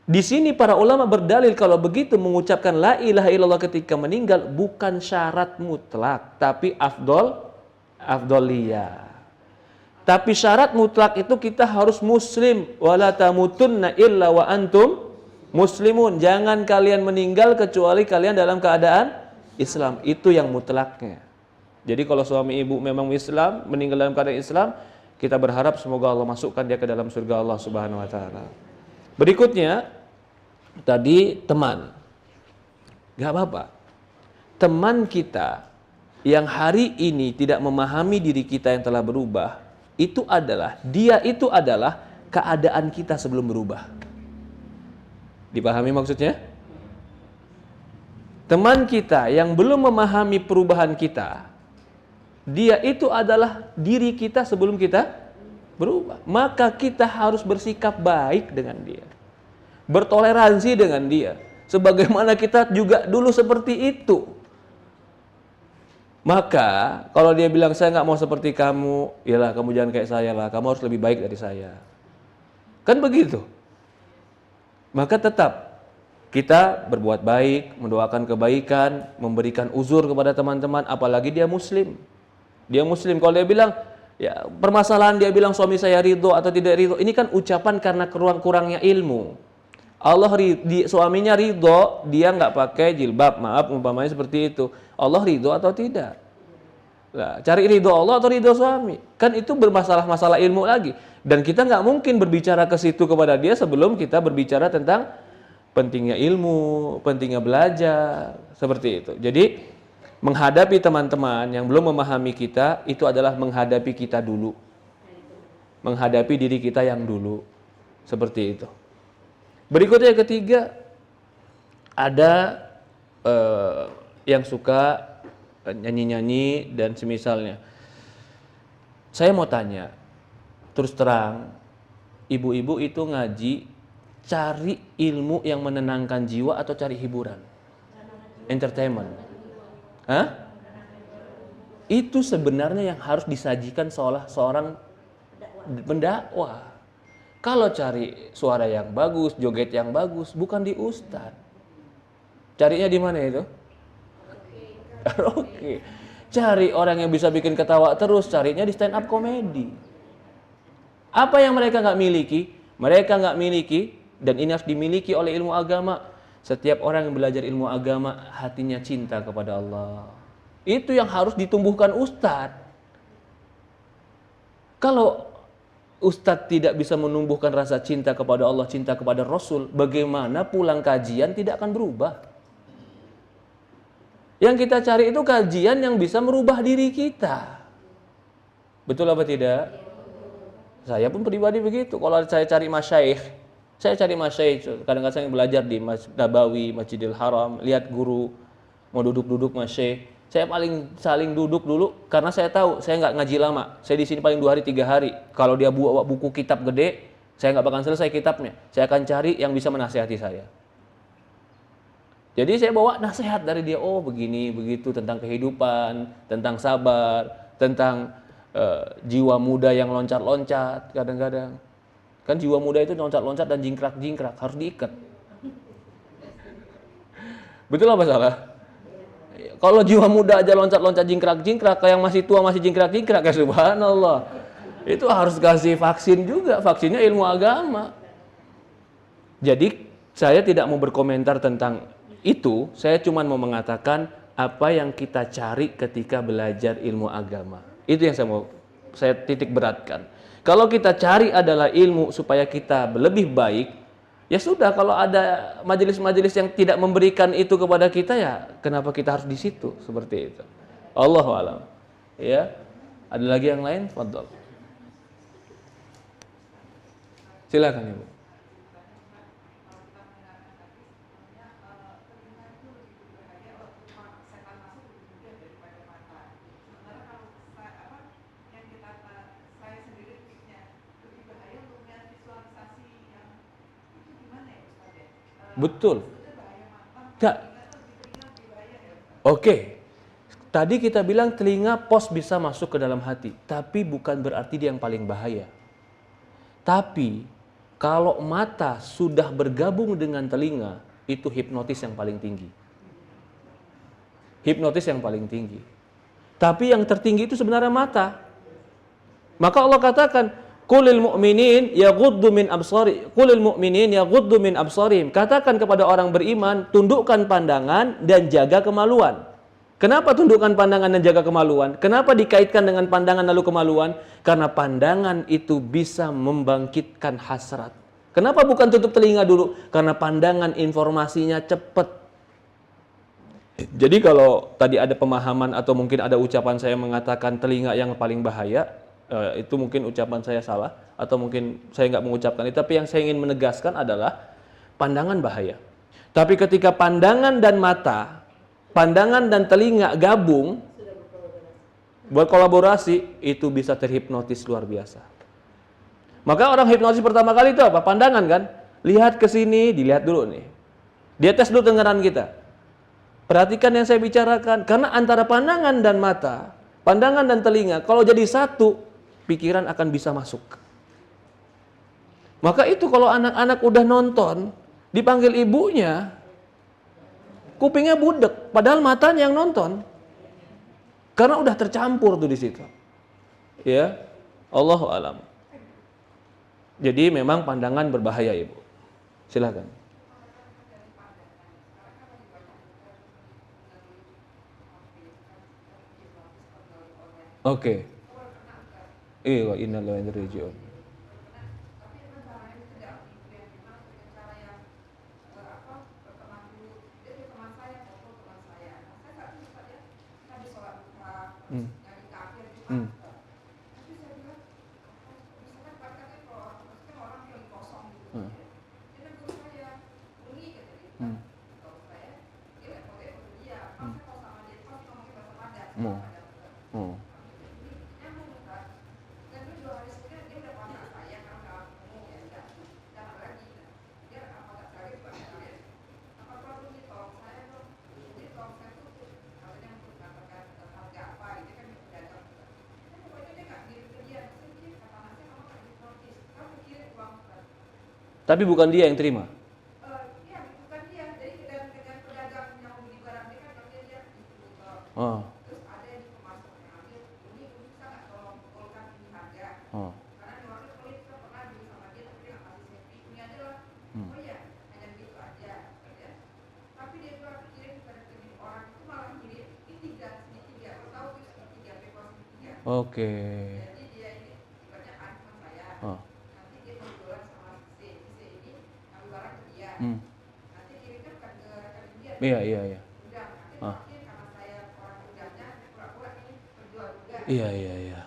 Di sini para ulama berdalil kalau begitu mengucapkan la ilaha illallah ketika meninggal bukan syarat mutlak, tapi afdoliyah. Tapi syarat mutlak itu kita harus muslim. Wala tamutunna illa wa antum muslimun. Jangan kalian meninggal kecuali kalian dalam keadaan Islam. Itu yang mutlaknya. Jadi kalau suami ibu memang Islam, meninggal dalam keadaan Islam, kita berharap semoga Allah masukkan dia ke dalam surga Allah Subhanahu wa taala. Berikutnya tadi teman. Gak apa-apa. Teman kita yang hari ini tidak memahami diri kita yang telah berubah, dia itu adalah keadaan kita sebelum berubah. Dipahami maksudnya? Teman kita yang belum memahami perubahan kita, dia itu adalah diri kita sebelum kita berubah. Maka kita harus bersikap baik dengan dia, bertoleransi dengan dia, sebagaimana kita juga dulu seperti itu. Maka kalau dia bilang saya nggak mau seperti kamu, yalah kamu jangan kayak saya lah, kamu harus lebih baik dari saya. Kan begitu. Maka tetap kita berbuat baik, mendoakan kebaikan, memberikan uzur kepada teman-teman, apalagi dia muslim. Dia muslim, kalau dia bilang ya permasalahan dia bilang suami saya ridho atau tidak ridho, ini kan ucapan karena kurangnya ilmu. Suaminya ridho, dia nggak pakai jilbab, maaf umpamanya seperti itu. Allah ridho atau tidak? Nah, cari ridho Allah atau ridho suami? Kan itu bermasalah-masalah ilmu lagi. Dan kita nggak mungkin berbicara ke situ kepada dia sebelum kita berbicara tentang pentingnya ilmu, pentingnya belajar, seperti itu. Jadi menghadapi teman-teman yang belum memahami kita, itu adalah menghadapi kita dulu. Menghadapi diri kita yang dulu. Seperti itu. Berikutnya yang ketiga, ada yang suka nyanyi-nyanyi dan semisalnya. Saya mau tanya, terus terang, ibu-ibu itu ngaji cari ilmu yang menenangkan jiwa atau cari hiburan? Entertainment. Hah? Itu sebenarnya yang harus disajikan seorang pendakwah. Kalau cari suara yang bagus, joget yang bagus, bukan di ustadz. Carinya di mana itu? Oke. Cari orang yang bisa bikin ketawa terus, carinya di stand up comedy. Apa yang mereka nggak miliki? Mereka nggak miliki, dan ini harus dimiliki oleh ilmu agama. Setiap orang yang belajar ilmu agama, hatinya cinta kepada Allah. Itu yang harus ditumbuhkan ustadz. Kalau ustadz tidak bisa menumbuhkan rasa cinta kepada Allah, cinta kepada Rasul, bagaimana pulang kajian tidak akan berubah? Yang kita cari itu kajian yang bisa merubah diri kita. Betul apa tidak? Saya pun pribadi begitu. Kalau saya cari masyaikh, kadang-kadang saya belajar di Masjid Nabawi, Masjidil Haram, lihat guru mau duduk-duduk masyaikh. Saya saling duduk dulu karena saya tahu saya nggak ngaji lama. Saya di sini paling 2 hari 3 hari. Kalau dia bawa buku kitab gede, saya nggak bakal selesai kitabnya. Saya akan cari yang bisa menasihati saya. Jadi saya bawa nasihat dari dia, oh begini, begitu, tentang kehidupan, tentang sabar, tentang jiwa muda yang loncat-loncat kadang-kadang. Kan jiwa muda itu loncat-loncat dan jingkrak-jingkrak, harus diikat. Betul apa salah? Kalau jiwa muda aja loncat-loncat jingkrak-jingkrak, kayak yang masih tua masih jingkrak-jingkrak, ya subhanallah. Itu harus kasih vaksin juga, vaksinnya ilmu agama. Jadi saya tidak mau berkomentar tentang itu, saya cuma mau mengatakan apa yang kita cari ketika belajar ilmu agama. Itu yang saya titik beratkan. Kalau kita cari adalah ilmu supaya kita lebih baik, ya sudah, kalau ada majelis-majelis yang tidak memberikan itu kepada kita, ya kenapa kita harus di situ? Seperti itu. Allahu a'lam. Ya. Ada lagi yang lain? Fadhol. Silakan Ibu. Betul. Enggak. Oke. Tadi kita bilang telinga pos bisa masuk ke dalam hati, tapi bukan berarti dia yang paling bahaya. Tapi kalau mata sudah bergabung dengan telinga, itu hipnotis yang paling tinggi. Hipnotis yang paling tinggi. Tapi yang tertinggi itu sebenarnya mata. Maka Allah katakan, Qulil mu'minin yaghuddu min absari, Qulil mu'minin yaghuddu min absarihim. Katakan kepada orang beriman, tundukkan pandangan dan jaga kemaluan. Kenapa tundukkan pandangan dan jaga kemaluan? Kenapa dikaitkan dengan pandangan lalu kemaluan? Karena pandangan itu bisa membangkitkan hasrat. Kenapa bukan tutup telinga dulu? Karena pandangan informasinya cepat. Jadi kalau tadi ada pemahaman atau mungkin ada ucapan saya mengatakan telinga yang paling bahaya, itu mungkin ucapan saya salah atau mungkin saya nggak mengucapkan itu. Tapi yang saya ingin menegaskan adalah pandangan bahaya. Tapi ketika pandangan dan mata, pandangan dan telinga gabung, berkolaborasi, itu bisa terhipnotis luar biasa. Maka orang hipnotis pertama kali itu apa? Pandangan kan? Lihat ke sini, dilihat dulu nih. Dia tes dulu dengaran kita. Perhatikan yang saya bicarakan, karena antara pandangan dan mata, pandangan dan telinga, kalau jadi satu, pikiran akan bisa masuk. Maka itu kalau anak-anak udah nonton, dipanggil ibunya, kupingnya budek, padahal matanya yang nonton. Karena udah tercampur tuh di situ. Ya, Allahu a'lam. Jadi memang pandangan berbahaya, Ibu. Silakan. Oke. Wa inna lillahi wa inna ilaihi raji'un. Tapi bukan dia yang terima. Oh. Oh. Oke. Oh. Iya, iya, iya. Ah. Iya, iya, iya.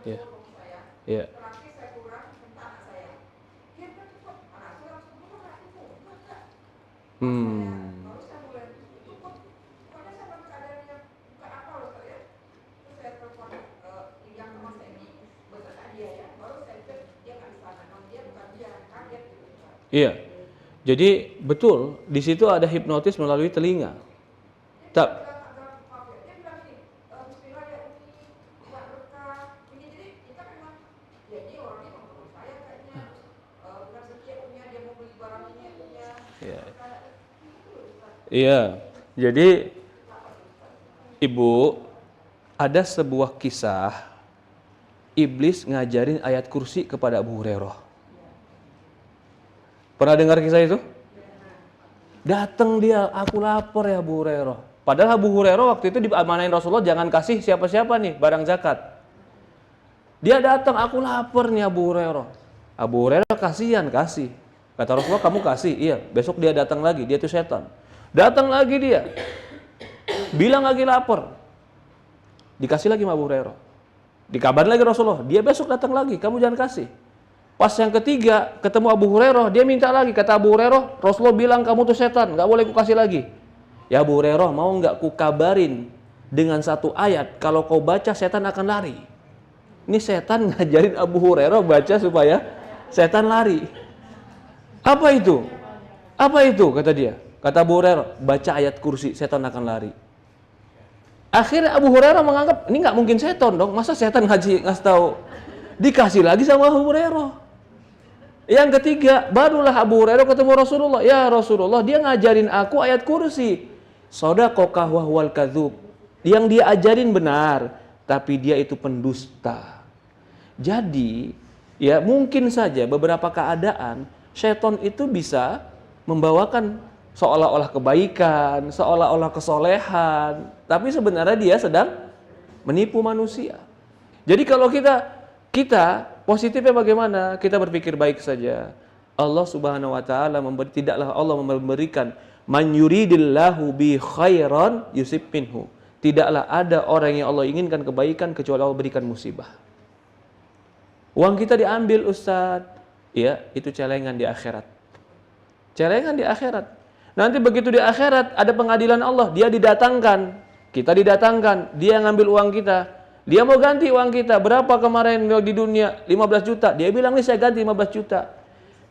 Iya. Iya. Iya. Jadi betul di situ ada hipnotis melalui telinga. Tak. Iya. Iya. Jadi Ibu, ada sebuah kisah iblis ngajarin ayat kursi kepada Abu Hurairah. Pernah dengar kisah itu? Datang dia, aku lapar ya Abu Hurairah. Padahal Abu Hurairah waktu itu diamanain Rasulullah jangan kasih siapa-siapa nih barang zakat. Dia datang, aku lapar nih Abu Hurairah. Abu Hurairah kasihan, kasih. Kata Rasulullah, kamu kasih? Iya. Besok dia datang lagi, dia itu setan. Datang lagi dia. Bilang lagi lapar. Dikasih lagi sama Abu Hurairah. Dikabarin lagi Rasulullah, dia besok datang lagi, kamu jangan kasih. Pas yang ketiga, ketemu Abu Hurairah, dia minta lagi. Kata Abu Hurairah, Rasulullah bilang kamu tuh setan, gak boleh ku kasih lagi. Ya Abu Hurairah, mau gak ku kabarin dengan satu ayat, kalau kau baca setan akan lari. Ini setan ngajarin Abu Hurairah baca supaya setan lari. Apa itu? Apa itu? Kata dia. Kata Abu Hurairah, baca ayat kursi, setan akan lari. Akhirnya Abu Hurairah menganggap, ini nggak mungkin setan dong, masa setan ngasih tahu? Dikasih lagi sama Abu Hurairah. Yang ketiga, barulah Abu Hurairah ketemu Rasulullah. Ya Rasulullah, dia ngajarin aku ayat kursi. Shadaqaka wa huwal kadzub. Yang dia ajarin benar, tapi dia itu pendusta. Jadi, ya mungkin saja beberapa keadaan setan itu bisa membawakan seolah-olah kebaikan, seolah-olah kesolehan, tapi sebenarnya dia sedang menipu manusia. Jadi kalau kita positifnya bagaimana? Kita berpikir baik saja. Allah Subhanahu wa taala tidaklah Allah memberikan man yuridillahu bi khairan yusib minhu. Tidaklah ada orang yang Allah inginkan kebaikan kecuali Allah berikan musibah. Uang kita diambil Ustadz, ya itu celengan di akhirat. Celengan di akhirat. Nanti begitu di akhirat ada pengadilan Allah, dia didatangkan, kita didatangkan, dia ngambil uang kita. Dia mau ganti uang kita, berapa kemarin di dunia? 15 juta. Dia bilang nih saya ganti 15 juta.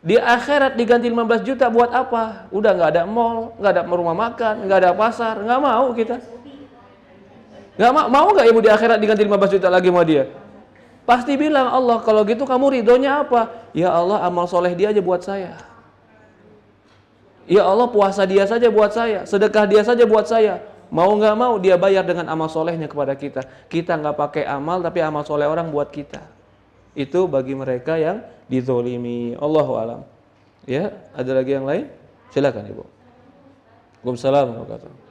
Di akhirat diganti 15 juta buat apa? Udah nggak ada mall, nggak ada rumah makan, nggak ada pasar, nggak mau kita. Nggak mau nggak ibu di akhirat diganti 15 juta lagi sama dia? Pasti bilang Allah, kalau gitu kamu ridhonya apa? Ya Allah, amal soleh dia aja buat saya. Ya Allah, puasa dia saja buat saya, sedekah dia saja buat saya. Mau nggak mau dia bayar dengan amal solehnya kepada kita. Kita nggak pakai amal, tapi amal soleh orang buat kita. Itu bagi mereka yang dizolimi. Allahu alam. Ya, ada lagi yang lain? Silakan Ibu. Waalaikumsalam warahmatullahi wabarakatuh.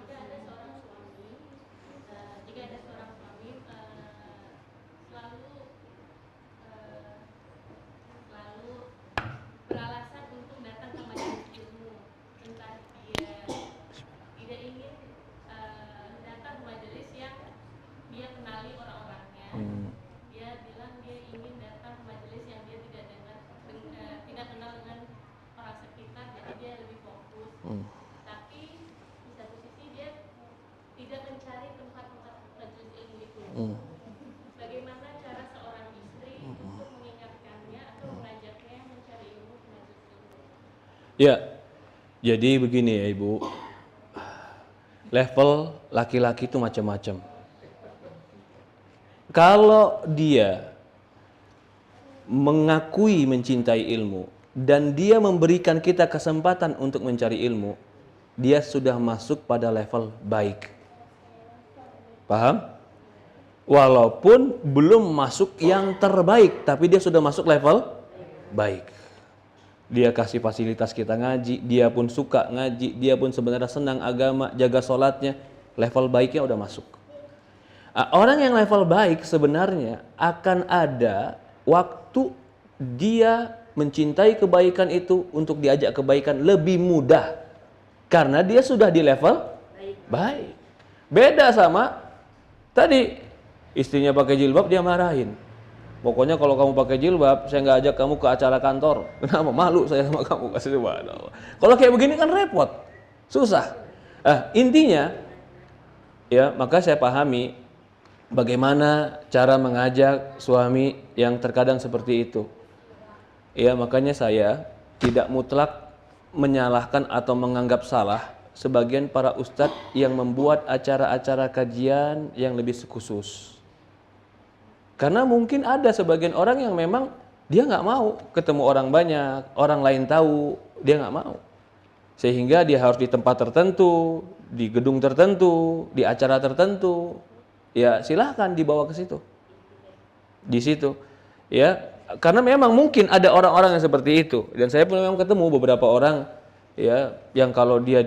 Bagaimana cara seorang istri untuk mengingatkannya atau mengajaknya mencari ilmu ke majelis ilmu? Ya, jadi begini ya Ibu. Level laki-laki itu macam-macam. Kalau dia mengakui mencintai ilmu dan dia memberikan kita kesempatan untuk mencari ilmu, dia sudah masuk pada level baik. Paham? Walaupun belum masuk yang terbaik, tapi dia sudah masuk level baik. Dia kasih fasilitas kita ngaji, dia pun suka ngaji, dia pun sebenarnya senang agama, jaga sholatnya, level baiknya udah masuk. Orang yang level baik sebenarnya akan ada waktu dia mencintai kebaikan itu untuk diajak kebaikan lebih mudah. Karena dia sudah di level baik. Beda sama tadi, istrinya pakai jilbab dia marahin. Pokoknya kalau kamu pakai jilbab, saya nggak ajak kamu ke acara kantor. Kenapa? Malu saya sama kamu. Kasih subhanallah. Kalau kayak begini kan repot, susah. Intinya, ya maka saya pahami bagaimana cara mengajak suami yang terkadang seperti itu. Ya makanya saya tidak mutlak menyalahkan atau menganggap salah sebagian para ustadz yang membuat acara-acara kajian yang lebih khusus. Karena mungkin ada sebagian orang yang memang dia nggak mau ketemu orang banyak, orang lain tahu, dia nggak mau. Sehingga dia harus di tempat tertentu, di gedung tertentu, di acara tertentu. Ya silahkan dibawa ke situ. Di situ. Ya, karena memang mungkin ada orang-orang yang seperti itu. Dan saya pun memang ketemu beberapa orang ya yang kalau dia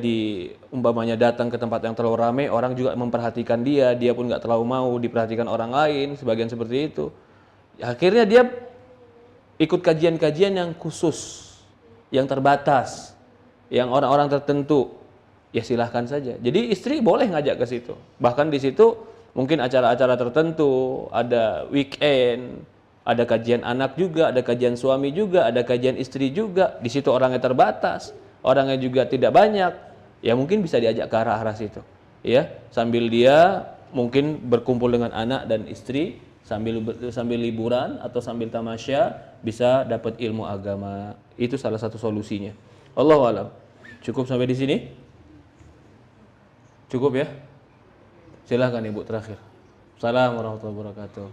umpamanya datang ke tempat yang terlalu ramai, orang juga memperhatikan dia pun nggak terlalu mau diperhatikan orang lain, sebagian seperti itu. Akhirnya dia ikut kajian-kajian yang khusus, yang terbatas, yang orang-orang tertentu. Ya silahkan saja. Jadi istri boleh ngajak ke situ. Bahkan di situ mungkin acara-acara tertentu, ada weekend, ada kajian anak juga, ada kajian suami juga, ada kajian istri juga. Di situ orangnya terbatas. Orangnya juga tidak banyak, ya mungkin bisa diajak ke arah-arah situ, ya sambil dia mungkin berkumpul dengan anak dan istri sambil liburan atau sambil tamasya, bisa dapat ilmu agama. Itu salah satu solusinya. Allahu a'lam. Cukup sampai di sini? Cukup ya? Silahkan Ibu terakhir. Assalamualaikum warahmatullahi wabarakatuh.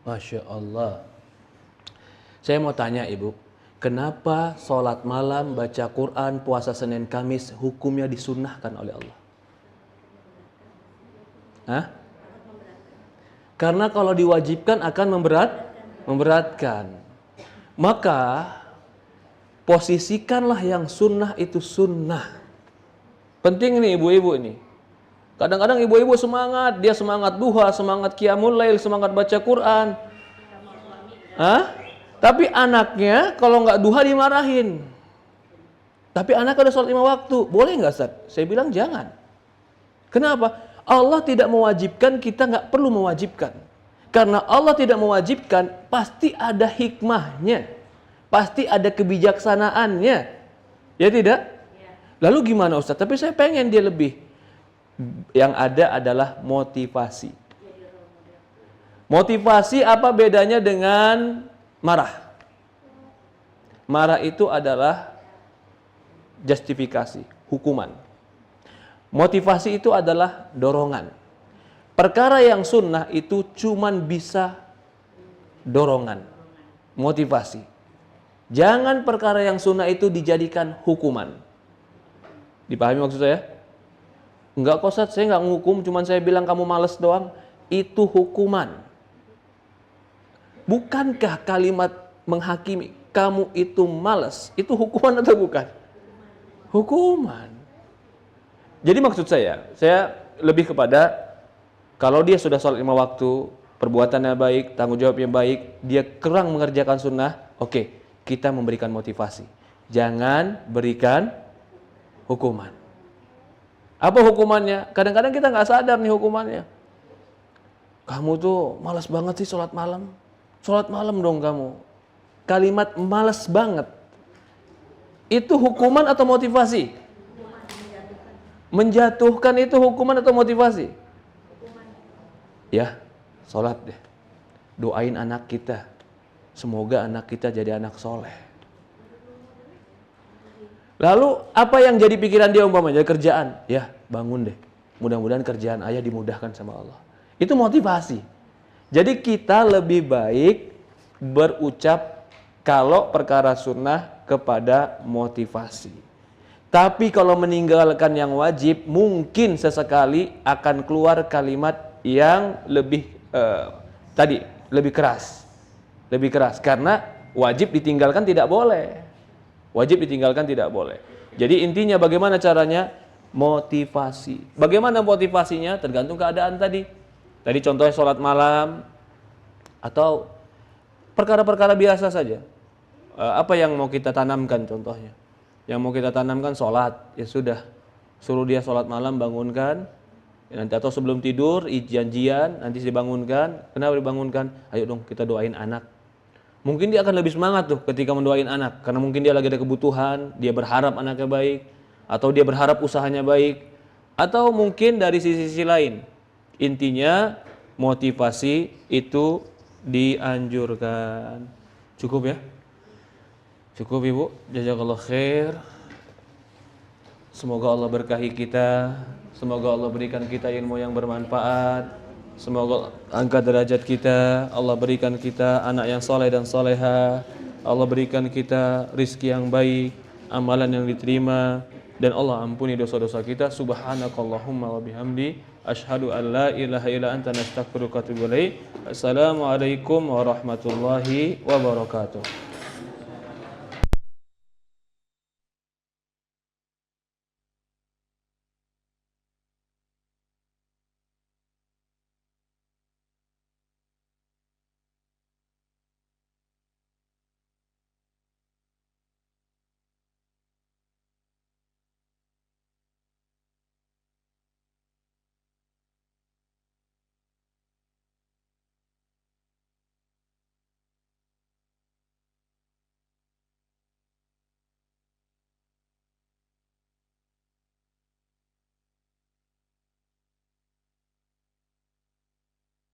Masya Allah. Saya mau tanya Ibu, kenapa sholat malam, baca Quran, puasa Senin Kamis hukumnya disunnahkan oleh Allah? Hah? Karena kalau diwajibkan akan memberatkan. Maka posisikanlah yang sunnah itu sunnah. Penting nih ibu-ibu ini. Kadang-kadang ibu-ibu semangat, dia semangat duha, semangat qiyamul lail, semangat baca Quran. Hah? Tapi anaknya kalau nggak duha dimarahin. Tapi anak ada sholat 5 waktu, boleh nggak Ustaz? Saya bilang jangan. Kenapa? Allah tidak mewajibkan, kita nggak perlu mewajibkan. Karena Allah tidak mewajibkan, pasti ada hikmahnya. Pasti ada kebijaksanaannya. Ya tidak? Lalu gimana Ustaz? Tapi saya pengen dia lebih. Yang ada adalah motivasi. Motivasi apa bedanya dengan marah? Marah itu adalah justifikasi, hukuman. Motivasi itu adalah dorongan. Perkara yang sunnah itu cuman bisa dorongan, motivasi. Jangan perkara yang sunnah itu dijadikan hukuman. Dipahami maksud saya? Enggak kok Ustaz, saya enggak menghukum, cuman saya bilang kamu malas doang. Itu hukuman. Bukankah kalimat menghakimi kamu itu malas, itu hukuman atau bukan? Hukuman. Jadi maksud saya lebih kepada kalau dia sudah sholat 5 waktu, perbuatannya baik, tanggung jawabnya baik, dia kurang mengerjakan sunnah, oke, kita memberikan motivasi. Jangan berikan hukuman. Apa hukumannya? Kadang-kadang kita nggak sadar nih hukumannya. Kamu tuh malas banget sih sholat malam. Sholat malam dong kamu. Kalimat malas banget. Itu hukuman atau motivasi? Menjatuhkan itu hukuman atau motivasi? Ya, sholat deh. Doain anak kita. Semoga anak kita jadi anak soleh. Lalu apa yang jadi pikiran dia umpamanya? Jadi kerjaan. Ya, bangun deh. Mudah-mudahan kerjaan ayah dimudahkan sama Allah. Itu motivasi. Jadi kita lebih baik berucap kalau perkara sunnah kepada motivasi. Tapi kalau meninggalkan yang wajib, mungkin sesekali akan keluar kalimat yang lebih lebih keras. Lebih keras karena wajib ditinggalkan tidak boleh. Wajib ditinggalkan tidak boleh. Jadi intinya bagaimana caranya? Motivasi. Bagaimana motivasinya? Tergantung keadaan tadi. Tadi contohnya sholat malam atau perkara-perkara biasa saja. Apa yang mau kita tanamkan contohnya? Yang mau kita tanamkan sholat, ya sudah. Suruh dia sholat malam, bangunkan. Nanti atau sebelum tidur, janjian, nanti dibangunkan. Kenapa dibangunkan? Ayo dong kita doain anak. Mungkin dia akan lebih semangat tuh ketika mendoain anak. Karena mungkin dia lagi ada kebutuhan, dia berharap anaknya baik. Atau dia berharap usahanya baik. Atau mungkin dari sisi-sisi lain. Intinya motivasi itu dianjurkan. Cukup ya? Cukup Ibu. Jazakallah khair. Semoga Allah berkahi kita. Semoga Allah berikan kita ilmu yang bermanfaat. Semoga angkat derajat kita. Allah berikan kita anak yang soleh dan soleha. Allah berikan kita rizki yang baik, amalan yang diterima, dan Allah ampuni dosa-dosa kita. Subhanakallahumma wa bihamdi, asyhadu an la ilaha illa anta, nastaghfiruka wa atubu ilaik. Assalamualaikum warahmatullahi wabarakatuh.